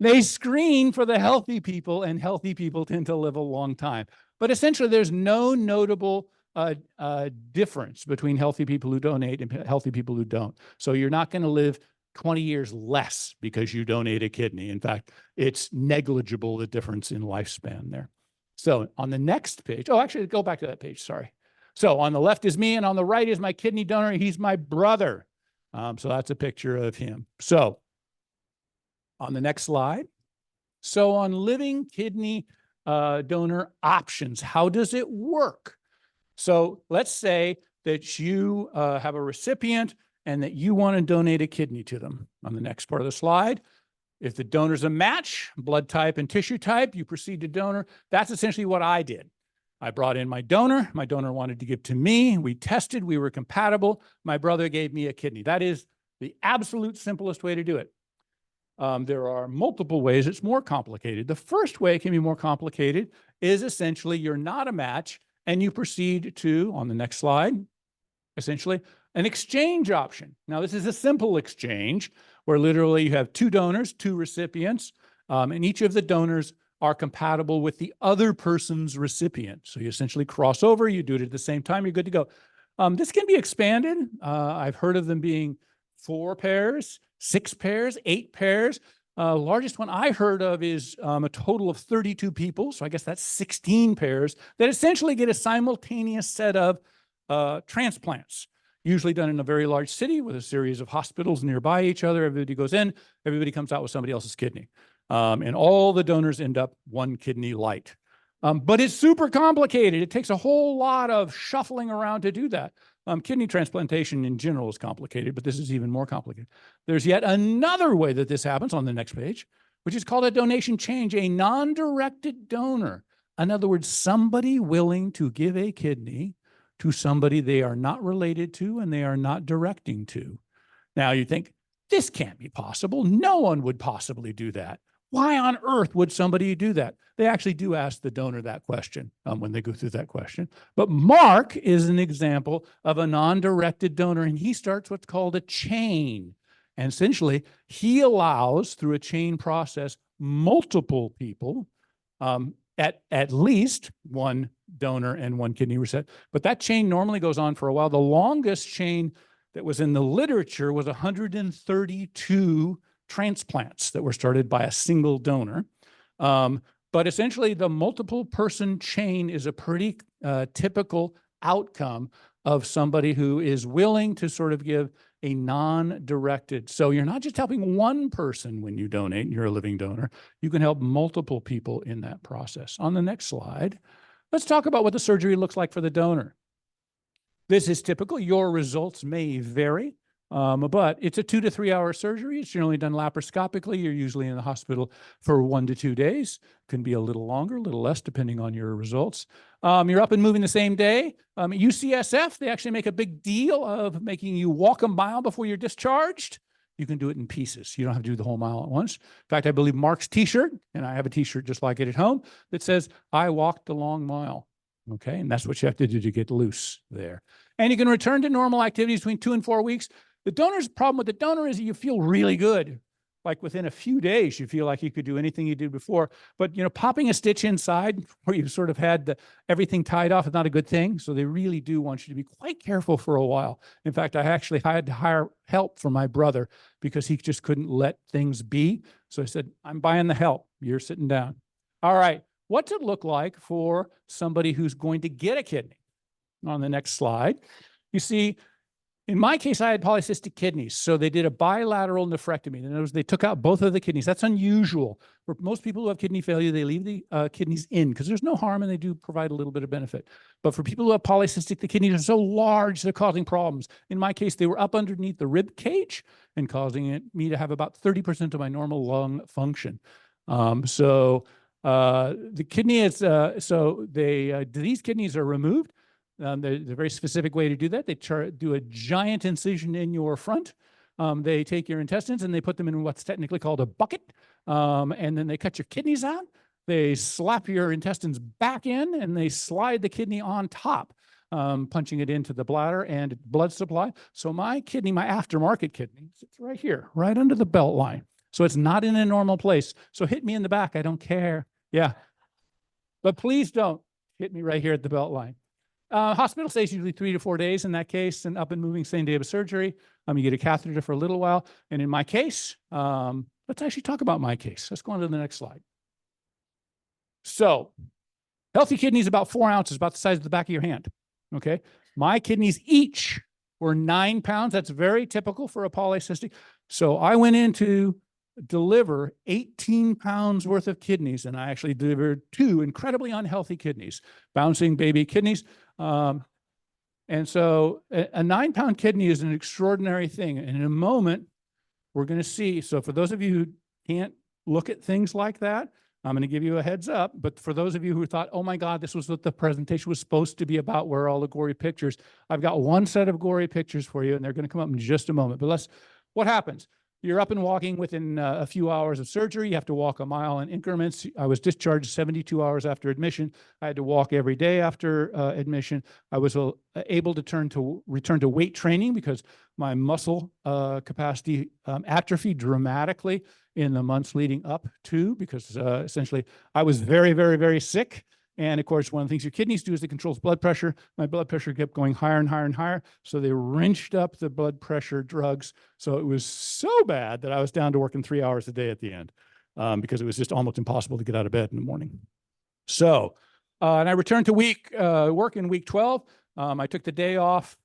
They screen for the healthy people, and healthy people tend to live a long time. But essentially, there's no notable difference between healthy people who donate and healthy people who don't. So you're not going to live 20 years less because you donate a kidney. In fact, it's negligible, the difference in lifespan there. So on the next page, oh, actually, go back to that page, sorry. So on the left is me, and on the right is my kidney donor. He's my brother. So that's a picture of him. So On the next slide. So on living kidney donor options, how does it work? So let's say that you have a recipient and that you want to donate a kidney to them. On the next part of the slide, if the donor's a match, blood type and tissue type, you proceed to donor. That's essentially what I did. I brought in my donor. My donor wanted to give to me. We tested. We were compatible. My brother gave me a kidney. That is the absolute simplest way to do it. There are multiple ways it's more complicated. The first way it can be more complicated is essentially you're not a match and you proceed to, on the next slide, essentially an exchange option. Now, this is a simple exchange where literally you have two donors, two recipients, and each of the donors are compatible with the other person's recipient. So you essentially cross over, you do it at the same time, you're good to go. This can be expanded. I've heard of them being 4 pairs, 6 pairs, 8 pairs. Largest one I heard of is a total of 32 people. So I guess that's 16 pairs that essentially get a simultaneous set of transplants, usually done in a very large city with a series of hospitals nearby each other. Everybody goes in, everybody comes out with somebody else's kidney. And all the donors end up 1 kidney light. But it's super complicated. It takes a whole lot of shuffling around to do that. Kidney transplantation in general is complicated, but this is even more complicated. There's yet another way that this happens on the next page, which is called a donation change, a non-directed donor. In other words, somebody willing to give a kidney to somebody they are not related to and they are not directing to. Now you think, this can't be possible. No one would possibly do that. Why on earth would somebody do that? They actually do ask the donor that question when they go through that question. But Mark is an example of a non-directed donor, and he starts what's called a chain. And essentially, he allows, through a chain process, multiple people, at least 1 donor and 1 kidney recipient. But that chain normally goes on for a while. The longest chain that was in the literature was 132 transplants that were started by a single donor. But essentially, the multiple person chain is a pretty typical outcome of somebody who is willing to sort of give a non-directed. So you're not just helping one person when you donate, you're a living donor. You can help multiple people in that process. On the next slide, let's talk about what the surgery looks like for the donor. This is typical. Your results may vary. But it's a 2 to 3 hour surgery. It's generally done laparoscopically. You're usually in the hospital for 1 to 2 days. Can be a little longer, a little less, depending on your results. You're up and moving the same day. At UCSF, they actually make a big deal of making you walk a mile before you're discharged. You can do it in pieces. You don't have to do the whole mile at once. In fact, I believe Marc's t-shirt, and I have a t-shirt just like it at home, that says, I walked a long mile. Okay, and that's what you have to do to get loose there. And you can return to normal activities between 2 and 4 weeks. The donor's problem with the donor is that you feel really good. Like within a few days, you feel like you could do anything you did before. But, popping a stitch inside where you've sort of had everything tied off is not a good thing. So they really do want you to be quite careful for a while. In fact, I actually had to hire help for my brother because he just couldn't let things be. So I said, I'm buying the help. You're sitting down. All right. What's it look like for somebody who's going to get a kidney? On the next slide, you see, in my case, I had polycystic kidneys. So they did a bilateral nephrectomy. In other words, they took out both of the kidneys. That's unusual. For most people who have kidney failure, they leave the kidneys in because there's no harm and they do provide a little bit of benefit. But for people who have polycystic, the kidneys are so large, they're causing problems. In my case, they were up underneath the rib cage and causing me to have about 30% of my normal lung function. The kidney is, these kidneys are removed. There's a very specific way to do that. They do a giant incision in your front. They take your intestines and they put them in what's technically called a bucket. And then they cut your kidneys out. They slap your intestines back in and they slide the kidney on top, punching it into the bladder and blood supply. So my kidney, my aftermarket kidney, sits right here, right under the belt line. So it's not in a normal place. So hit me in the back. I don't care. Yeah. But please don't hit me right here at the belt line. Hospital stays usually 3 to 4 days in that case, and up and moving same day of surgery. You get a catheter for a little while. And in my case, let's actually talk about my case. Let's go on to the next slide. So healthy kidneys about 4 ounces, about the size of the back of your hand. Okay. My kidneys each were 9 pounds. That's very typical for a polycystic. So I went into deliver 18 pounds worth of kidneys, and I actually delivered 2 incredibly unhealthy kidneys, bouncing baby kidneys. And so a 9-pound kidney is an extraordinary thing. And in a moment, we're going to see. So for those of you who can't look at things like that, I'm going to give you a heads up. But for those of you who thought, oh my God, this was what the presentation was supposed to be about, where are all the gory pictures? I've got one set of gory pictures for you, and they're going to come up in just a moment. But what happens? You're up and walking within a few hours of surgery. You have to walk a mile in increments. I was discharged 72 hours after admission. I had to walk every day after admission. I was able to return to weight training because my muscle capacity atrophied dramatically in the months leading up to, because essentially I was very, very, very sick. And of course, one of the things your kidneys do is it controls blood pressure. My blood pressure kept going higher and higher and higher. So they wrenched up the blood pressure drugs. So it was so bad that I was down to working 3 hours a day at the end because it was just almost impossible to get out of bed in the morning. So, and I returned to work in week 12. I took the day off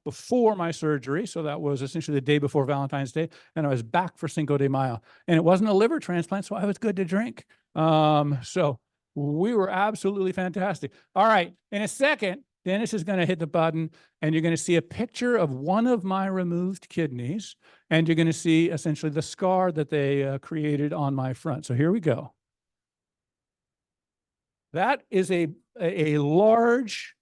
before my surgery. So that was essentially the day before Valentine's Day. And I was back for Cinco de Mayo. And it wasn't a liver transplant, so I was good to drink. So we were absolutely fantastic. All right. In a second, Dennis is going to hit the button and you're going to see a picture of one of my removed kidneys. And you're going to see essentially the scar that they created on my front. So here we go. That is a large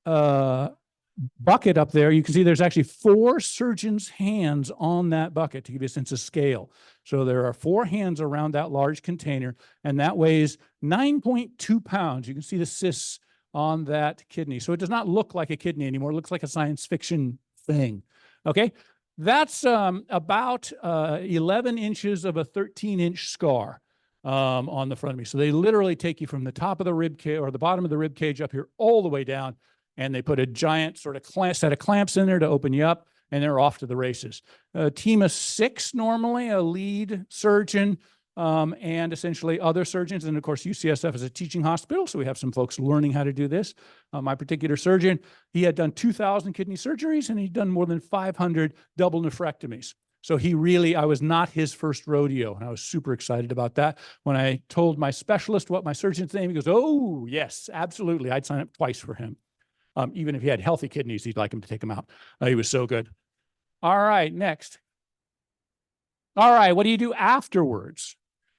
bucket up there. You can see there's actually 4 surgeons' hands on that bucket to give you a sense of scale. So there are 4 hands around that large container, and that weighs 9.2 pounds. You can see the cysts on that kidney. So it does not look like a kidney anymore. It looks like a science fiction thing. Okay. That's about 11 inches of a 13-inch scar on the front of me. So they literally take you from the top of the rib cage or the bottom of the rib cage up here all the way down. And they put a giant sort of set of clamps in there to open you up, and they're off to the races. A team of 6 normally, a lead surgeon, and essentially other surgeons. And of course, UCSF is a teaching hospital, so we have some folks learning how to do this. My particular surgeon, he had done 2,000 kidney surgeries, and he'd done more than 500 double nephrectomies. So I was not his first rodeo, and I was super excited about that. When I told my specialist what my surgeon's name, he goes, oh, yes, absolutely. I'd sign up twice for him. Even if he had healthy kidneys, he'd like him to take them out. He was so good. All right, next. All right, what do you do afterwards?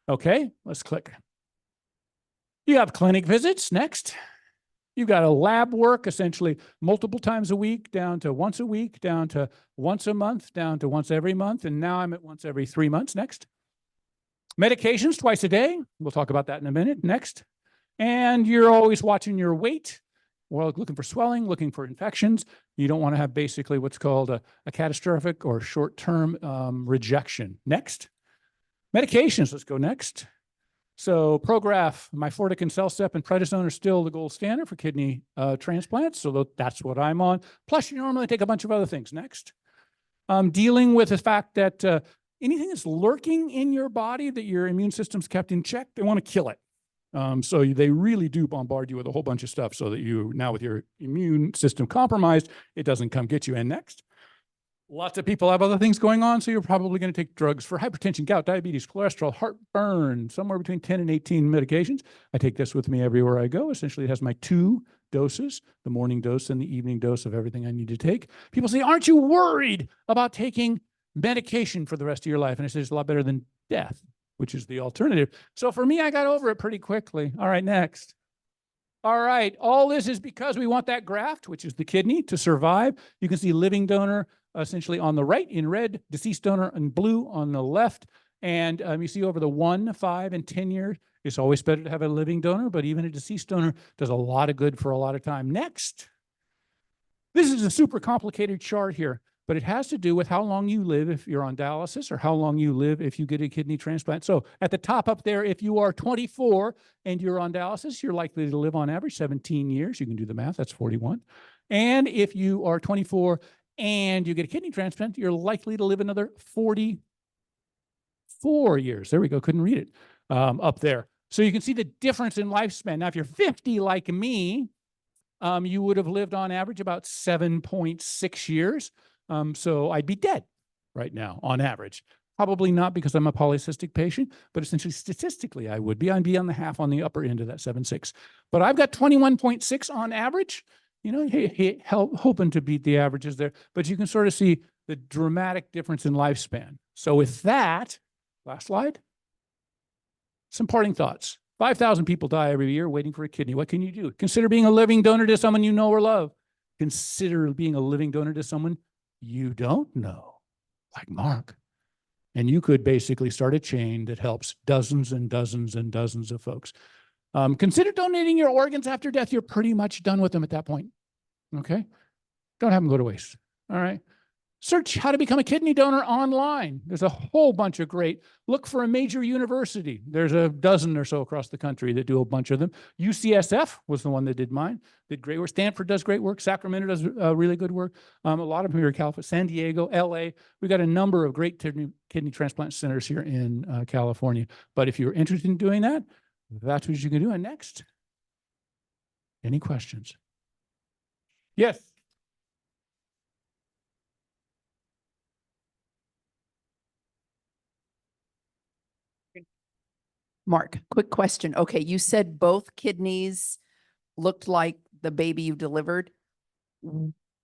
Okay, let's click. You have clinic visits next. You've got a lab work, essentially multiple times a week, down to once a week, down to once a month, down to once every month, and now I'm at once every 3 months. Next. Medications twice a day. We'll talk about that in a minute. Next. And you're always watching your weight. Well, looking for swelling, looking for infections. You don't want to have basically what's called a catastrophic or short-term rejection. Next. Medications, let's go next. So Prograf, Myfortic and Cellstep and prednisone are still the gold standard for kidney transplants. So that's what I'm on. Plus, you normally take a bunch of other things. Next. Dealing with the fact that anything that's lurking in your body that your immune system's kept in check, they want to kill it. So they really do bombard you with a whole bunch of stuff so that you, now with your immune system compromised, it doesn't come get you. And next, lots of people have other things going on. So you're probably going to take drugs for hypertension, gout, diabetes, cholesterol, heartburn, somewhere between 10 and 18 medications. I take this with me everywhere I go. Essentially, it has my 2 doses, the morning dose and the evening dose of everything I need to take. People say, aren't you worried about taking medication for the rest of your life? And I say, it's a lot better than death, which is the alternative. So for me, I got over it pretty quickly. All right, next. All right, all this is because we want that graft, which is the kidney, to survive. You can see living donor essentially on the right in red, deceased donor in blue on the left. And you see over the 1, 5, and 10 years, it's always better to have a living donor, but even a deceased donor does a lot of good for a lot of time. Next. This is a super complicated chart here, but it has to do with how long you live if you're on dialysis or how long you live if you get a kidney transplant. So at the top up there, if you are 24 and you're on dialysis, you're likely to live on average 17 years. You can do the math, that's 41. And if you are 24 and you get a kidney transplant, you're likely to live another 44 years. There we go, couldn't read it up there. So you can see the difference in lifespan. Now, if you're 50 like me, you would have lived on average about 7.6 years. So I'd be dead right now on average. Probably not because I'm a polycystic patient, but essentially statistically I would be. I'd be on the half on the upper end of that 7.6. But I've got 21.6 on average, hoping to beat the averages there. But you can sort of see the dramatic difference in lifespan. So with that, last slide, some parting thoughts. 5,000 people die every year waiting for a kidney. What can you do? Consider being a living donor to someone you know or love. Consider being a living donor to someone you don't know, like Mark. And you could basically start a chain that helps dozens and dozens and dozens of folks. Consider donating your organs after death. You're pretty much done with them at that point. Okay? Don't have them go to waste. All right? Search how to become a kidney donor online. There's a whole bunch of great. Look for a major university. There's a dozen or so across the country that do a bunch of them. UCSF was the one that did mine. Did great work. Stanford does great work. Sacramento does really good work. A lot of them here in California, San Diego, LA. We got a number of great kidney transplant centers here in California. But if you're interested in doing that, that's what you can do. And next, any questions? Yes. Mark, quick question. Okay, you said both kidneys looked like the baby you delivered.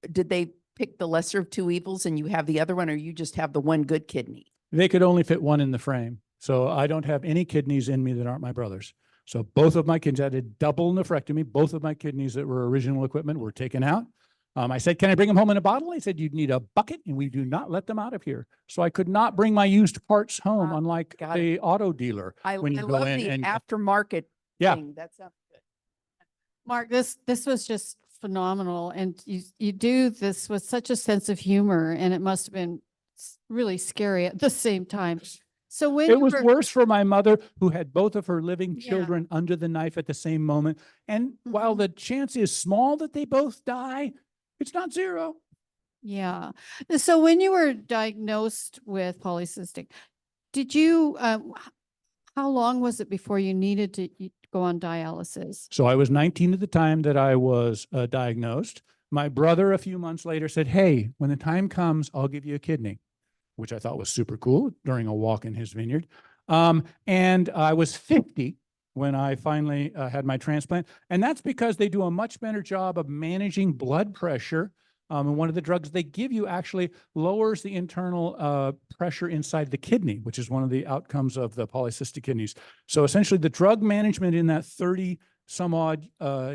Did they pick the lesser of two evils and you have the other one, or you just have the one good kidney? They could only fit one in the frame. So I don't have any kidneys in me that aren't my brother's. So both of my kidneys, I did double nephrectomy. Both of my kidneys that were original equipment were taken out. I said, can I bring them home in a bottle? They said, you'd need a bucket and we do not let them out of here. So I could not bring my used parts home, unlike the auto dealer. I when you go love in the and aftermarket yeah. thing. That sounds good. Mark, this was just phenomenal. And you do this with such a sense of humor, and it must have been really scary at the same time. So when it was worse for my mother, who had both of her living children under the knife at the same moment. And while the chance is small that they both die, it's not zero. Yeah. So when you were diagnosed with polycystic, did you, how long was it before you needed to go on dialysis? So I was 19 at the time that I was diagnosed. My brother, a few months later, said, hey, when the time comes, I'll give you a kidney, which I thought was super cool during a walk in his vineyard. And I was 50 when I finally had my transplant. And that's because they do a much better job of managing blood pressure. And one of the drugs they give you actually lowers the internal pressure inside the kidney, which is one of the outcomes of the polycystic kidneys. So essentially the drug management in that 30 some odd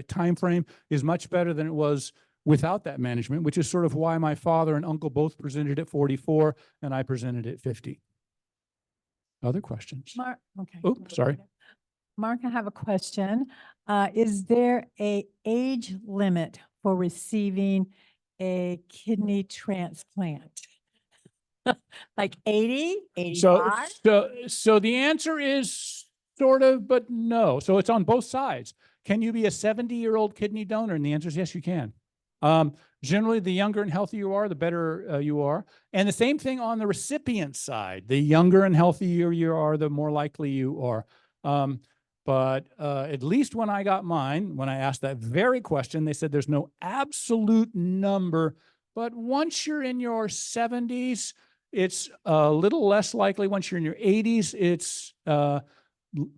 time frame is much better than it was without that management, which is sort of why my father and uncle both presented at 44 and I presented at 50. Other questions? Mark, okay. Oh, sorry. Mark, I have a question. Is there an age limit for receiving a kidney transplant? Like 80, 85? So the answer is sort of, but no. So it's on both sides. Can you be a 70-year-old kidney donor? And the answer is yes, you can. Generally, the younger and healthier you are, the better you are. And the same thing on the recipient side. The younger and healthier you are, the more likely you are. But at least when I got mine, when I asked that very question, they said there's no absolute number. But once you're in your 70s, it's a little less likely. Once you're in your 80s, it's,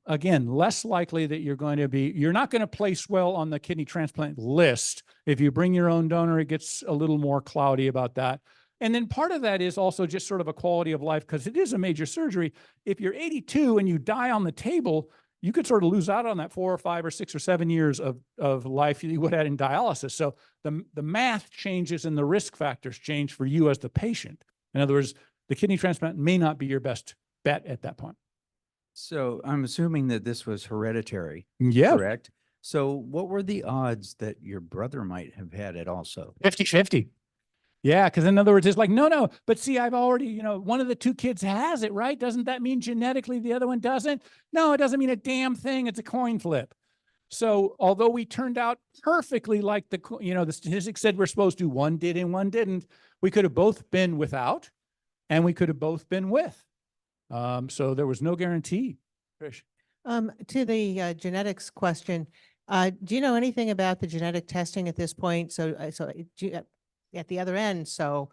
again, less likely that you're not going to place well on the kidney transplant list. If you bring your own donor, it gets a little more cloudy about that. And then part of that is also just sort of a quality of life, because it is a major surgery. If you're 82 and you die on the table, you could sort of lose out on that 4 or 5 or 6 or 7 years of life you would have had in dialysis. So the math changes and the risk factors change for you as the patient. In other words, the kidney transplant may not be your best bet at that point. So I'm assuming that this was hereditary, yeah. Correct? So what were the odds that your brother might have had it also? 50-50. Yeah, because in other words, it's like, no, but see, I've already, one of the two kids has it, right? Doesn't that mean genetically the other one doesn't? No, it doesn't mean a damn thing. It's a coin flip. So although we turned out perfectly like the statistics said we're supposed to, one did and one didn't, we could have both been without and we could have both been with. So there was no guarantee. Trish. To the genetics question, do you know anything about the genetic testing at this point? So at the other end, so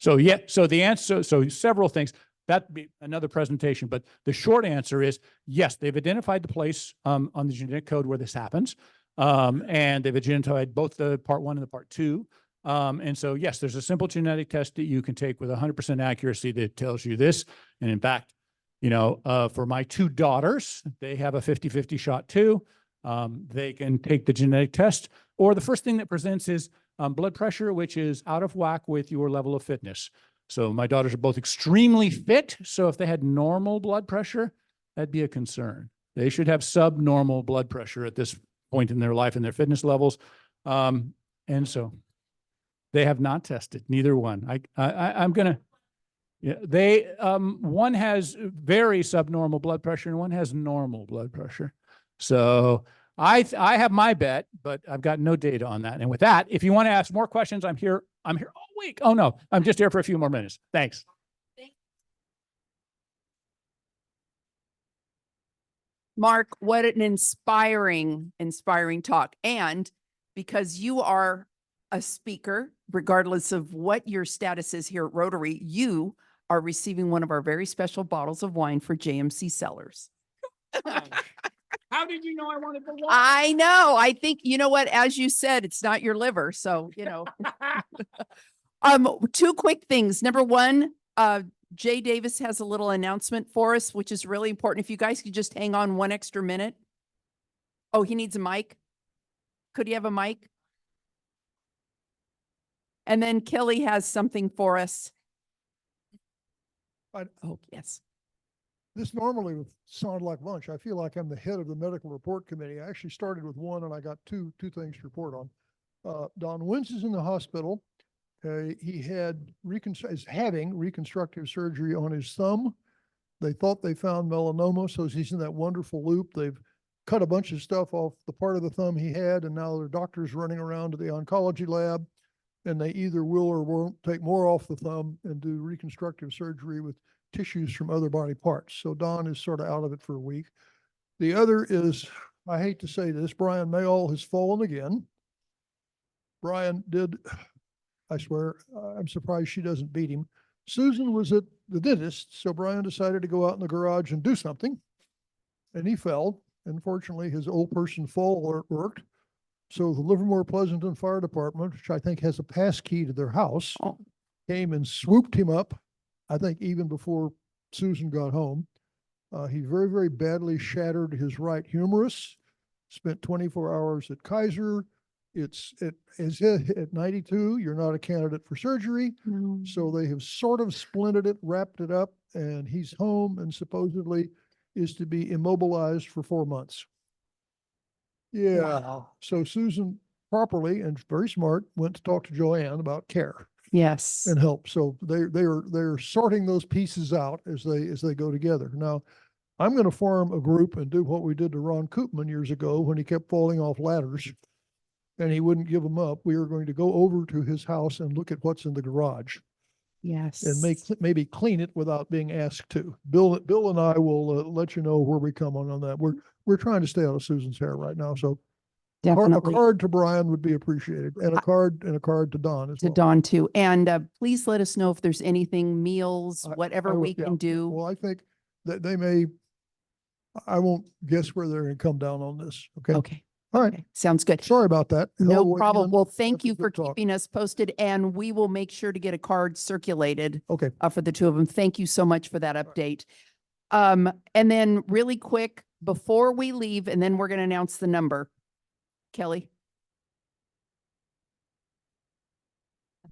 the answer, so several things. that'd be another presentation. But the short answer is yes, they've identified the place on the genetic code where this happens. And they've identified both the part 1 and the part 2. And so, yes, there's a simple genetic test that you can take with 100% accuracy that tells you this. And in fact, you know, for my 2 daughters, they have a 50-50 shot too. They can take the genetic test, or the first thing that presents is blood pressure, which is out of whack with your level of fitness. So my daughters are both extremely fit. So if they had normal blood pressure, that'd be a concern. They should have subnormal blood pressure at this point in their life and their fitness levels. And so they have not tested, neither one. I'm going to, yeah, they, one has very subnormal blood pressure and one has normal blood pressure. So I have my bet, but I've got no data on that. And with that, if you want to ask more questions, I'm here all week. Oh no, I'm just here for a few more minutes. Thanks. Mark, what an inspiring talk. And because you are a speaker, regardless of what your status is here at Rotary, you are receiving one of our very special bottles of wine for JMC Cellars. How did you know I wanted the wine? I know. I think, you know what, as you said, it's not your liver. So, you know, 2 quick things. Number 1, Jay Davis has a little announcement for us, which is really important. If you guys could just hang on 1 extra minute. Oh, he needs a mic. Could he have a mic? And then Kelly has something for us. Oh, yes. This normally would sound like lunch. I feel like I'm the head of the medical report committee. I actually started with 1 and I got two things to report on. Don Wentz is in the hospital. He is having reconstructive surgery on his thumb. They thought they found melanoma, so he's in that wonderful loop. They've cut a bunch of stuff off the part of the thumb he had, and now their doctor's running around to the oncology lab, and they either will or won't take more off the thumb and do reconstructive surgery with tissues from other body parts. So Don is sort of out of it for a week. The other is, I hate to say this, Brian Mayall has fallen again. Brian did, I swear, I'm surprised she doesn't beat him. Susan was at the dentist, so Brian decided to go out in the garage and do something, and he fell. Unfortunately, his old person fall alert worked. So the Livermore Pleasanton Fire Department, which I think has a pass key to their house, came and swooped him up, I think even before Susan got home. He very, very badly shattered his right humerus, spent 24 hours at Kaiser. At 92, you're not a candidate for surgery. No. So they have sort of splinted it, wrapped it up, and he's home and supposedly is to be immobilized for 4 months. Yeah. Wow. So Susan properly and very smart went to talk to Joanne about care Yes. and help. So they're sorting those pieces out as they go together. Now, I'm going to form a group and do what we did to Ron Koopman years ago when he kept falling off ladders and he wouldn't give them up. We are going to go over to his house and look at what's in the garage Yes. and maybe clean it without being asked to. Bill and I will let you know where we come on that. We're trying to stay out of Susan's hair right now. So Definitely. a card to Brian would be appreciated, and a card to Don as To well. Dawn too. And please let us know if there's anything, meals, whatever I will- we yeah. can do. Well, I think that they may, I won't guess where they're going to come down on this. Okay. Okay. All right. Okay. Sounds good. Sorry about that. Hell No of a way problem. in. Well, thank That's a you for good talk. keeping us posted, and we will make sure to get a card circulated Okay. for the 2 of them. Thank you so much for that update. And then really quick, before we leave, and then we're going to announce the number. Kelly.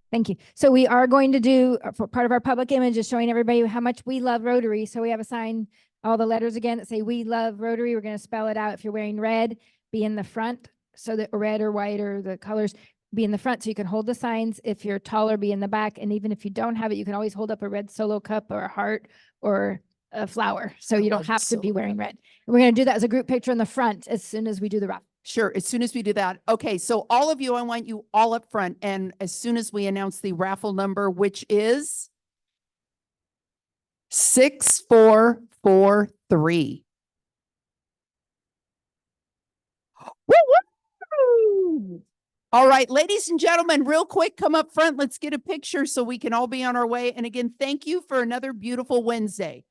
Thank you. So we are going to do, for part of our public image is showing everybody how much we love Rotary. So we have a sign, all the letters again that say "We love Rotary." We're going to spell it out. If you're wearing red, be in the front. So that red or white or the colors be in the front so you can hold the signs. If you're taller, be in the back. And even if you don't have it, you can always hold up a red solo cup or a heart or a flower. So you don't have to be wearing red. And we're going to do that as a group picture in the front as soon as we do the raffle. Sure. As soon as we do that. Okay. So all of you, I want you all up front. And as soon as we announce the raffle number, which is 6443. Woo-woo! All right, ladies and gentlemen, real quick, come up front. Let's get a picture so we can all be on our way. And again, thank you for another beautiful Wednesday.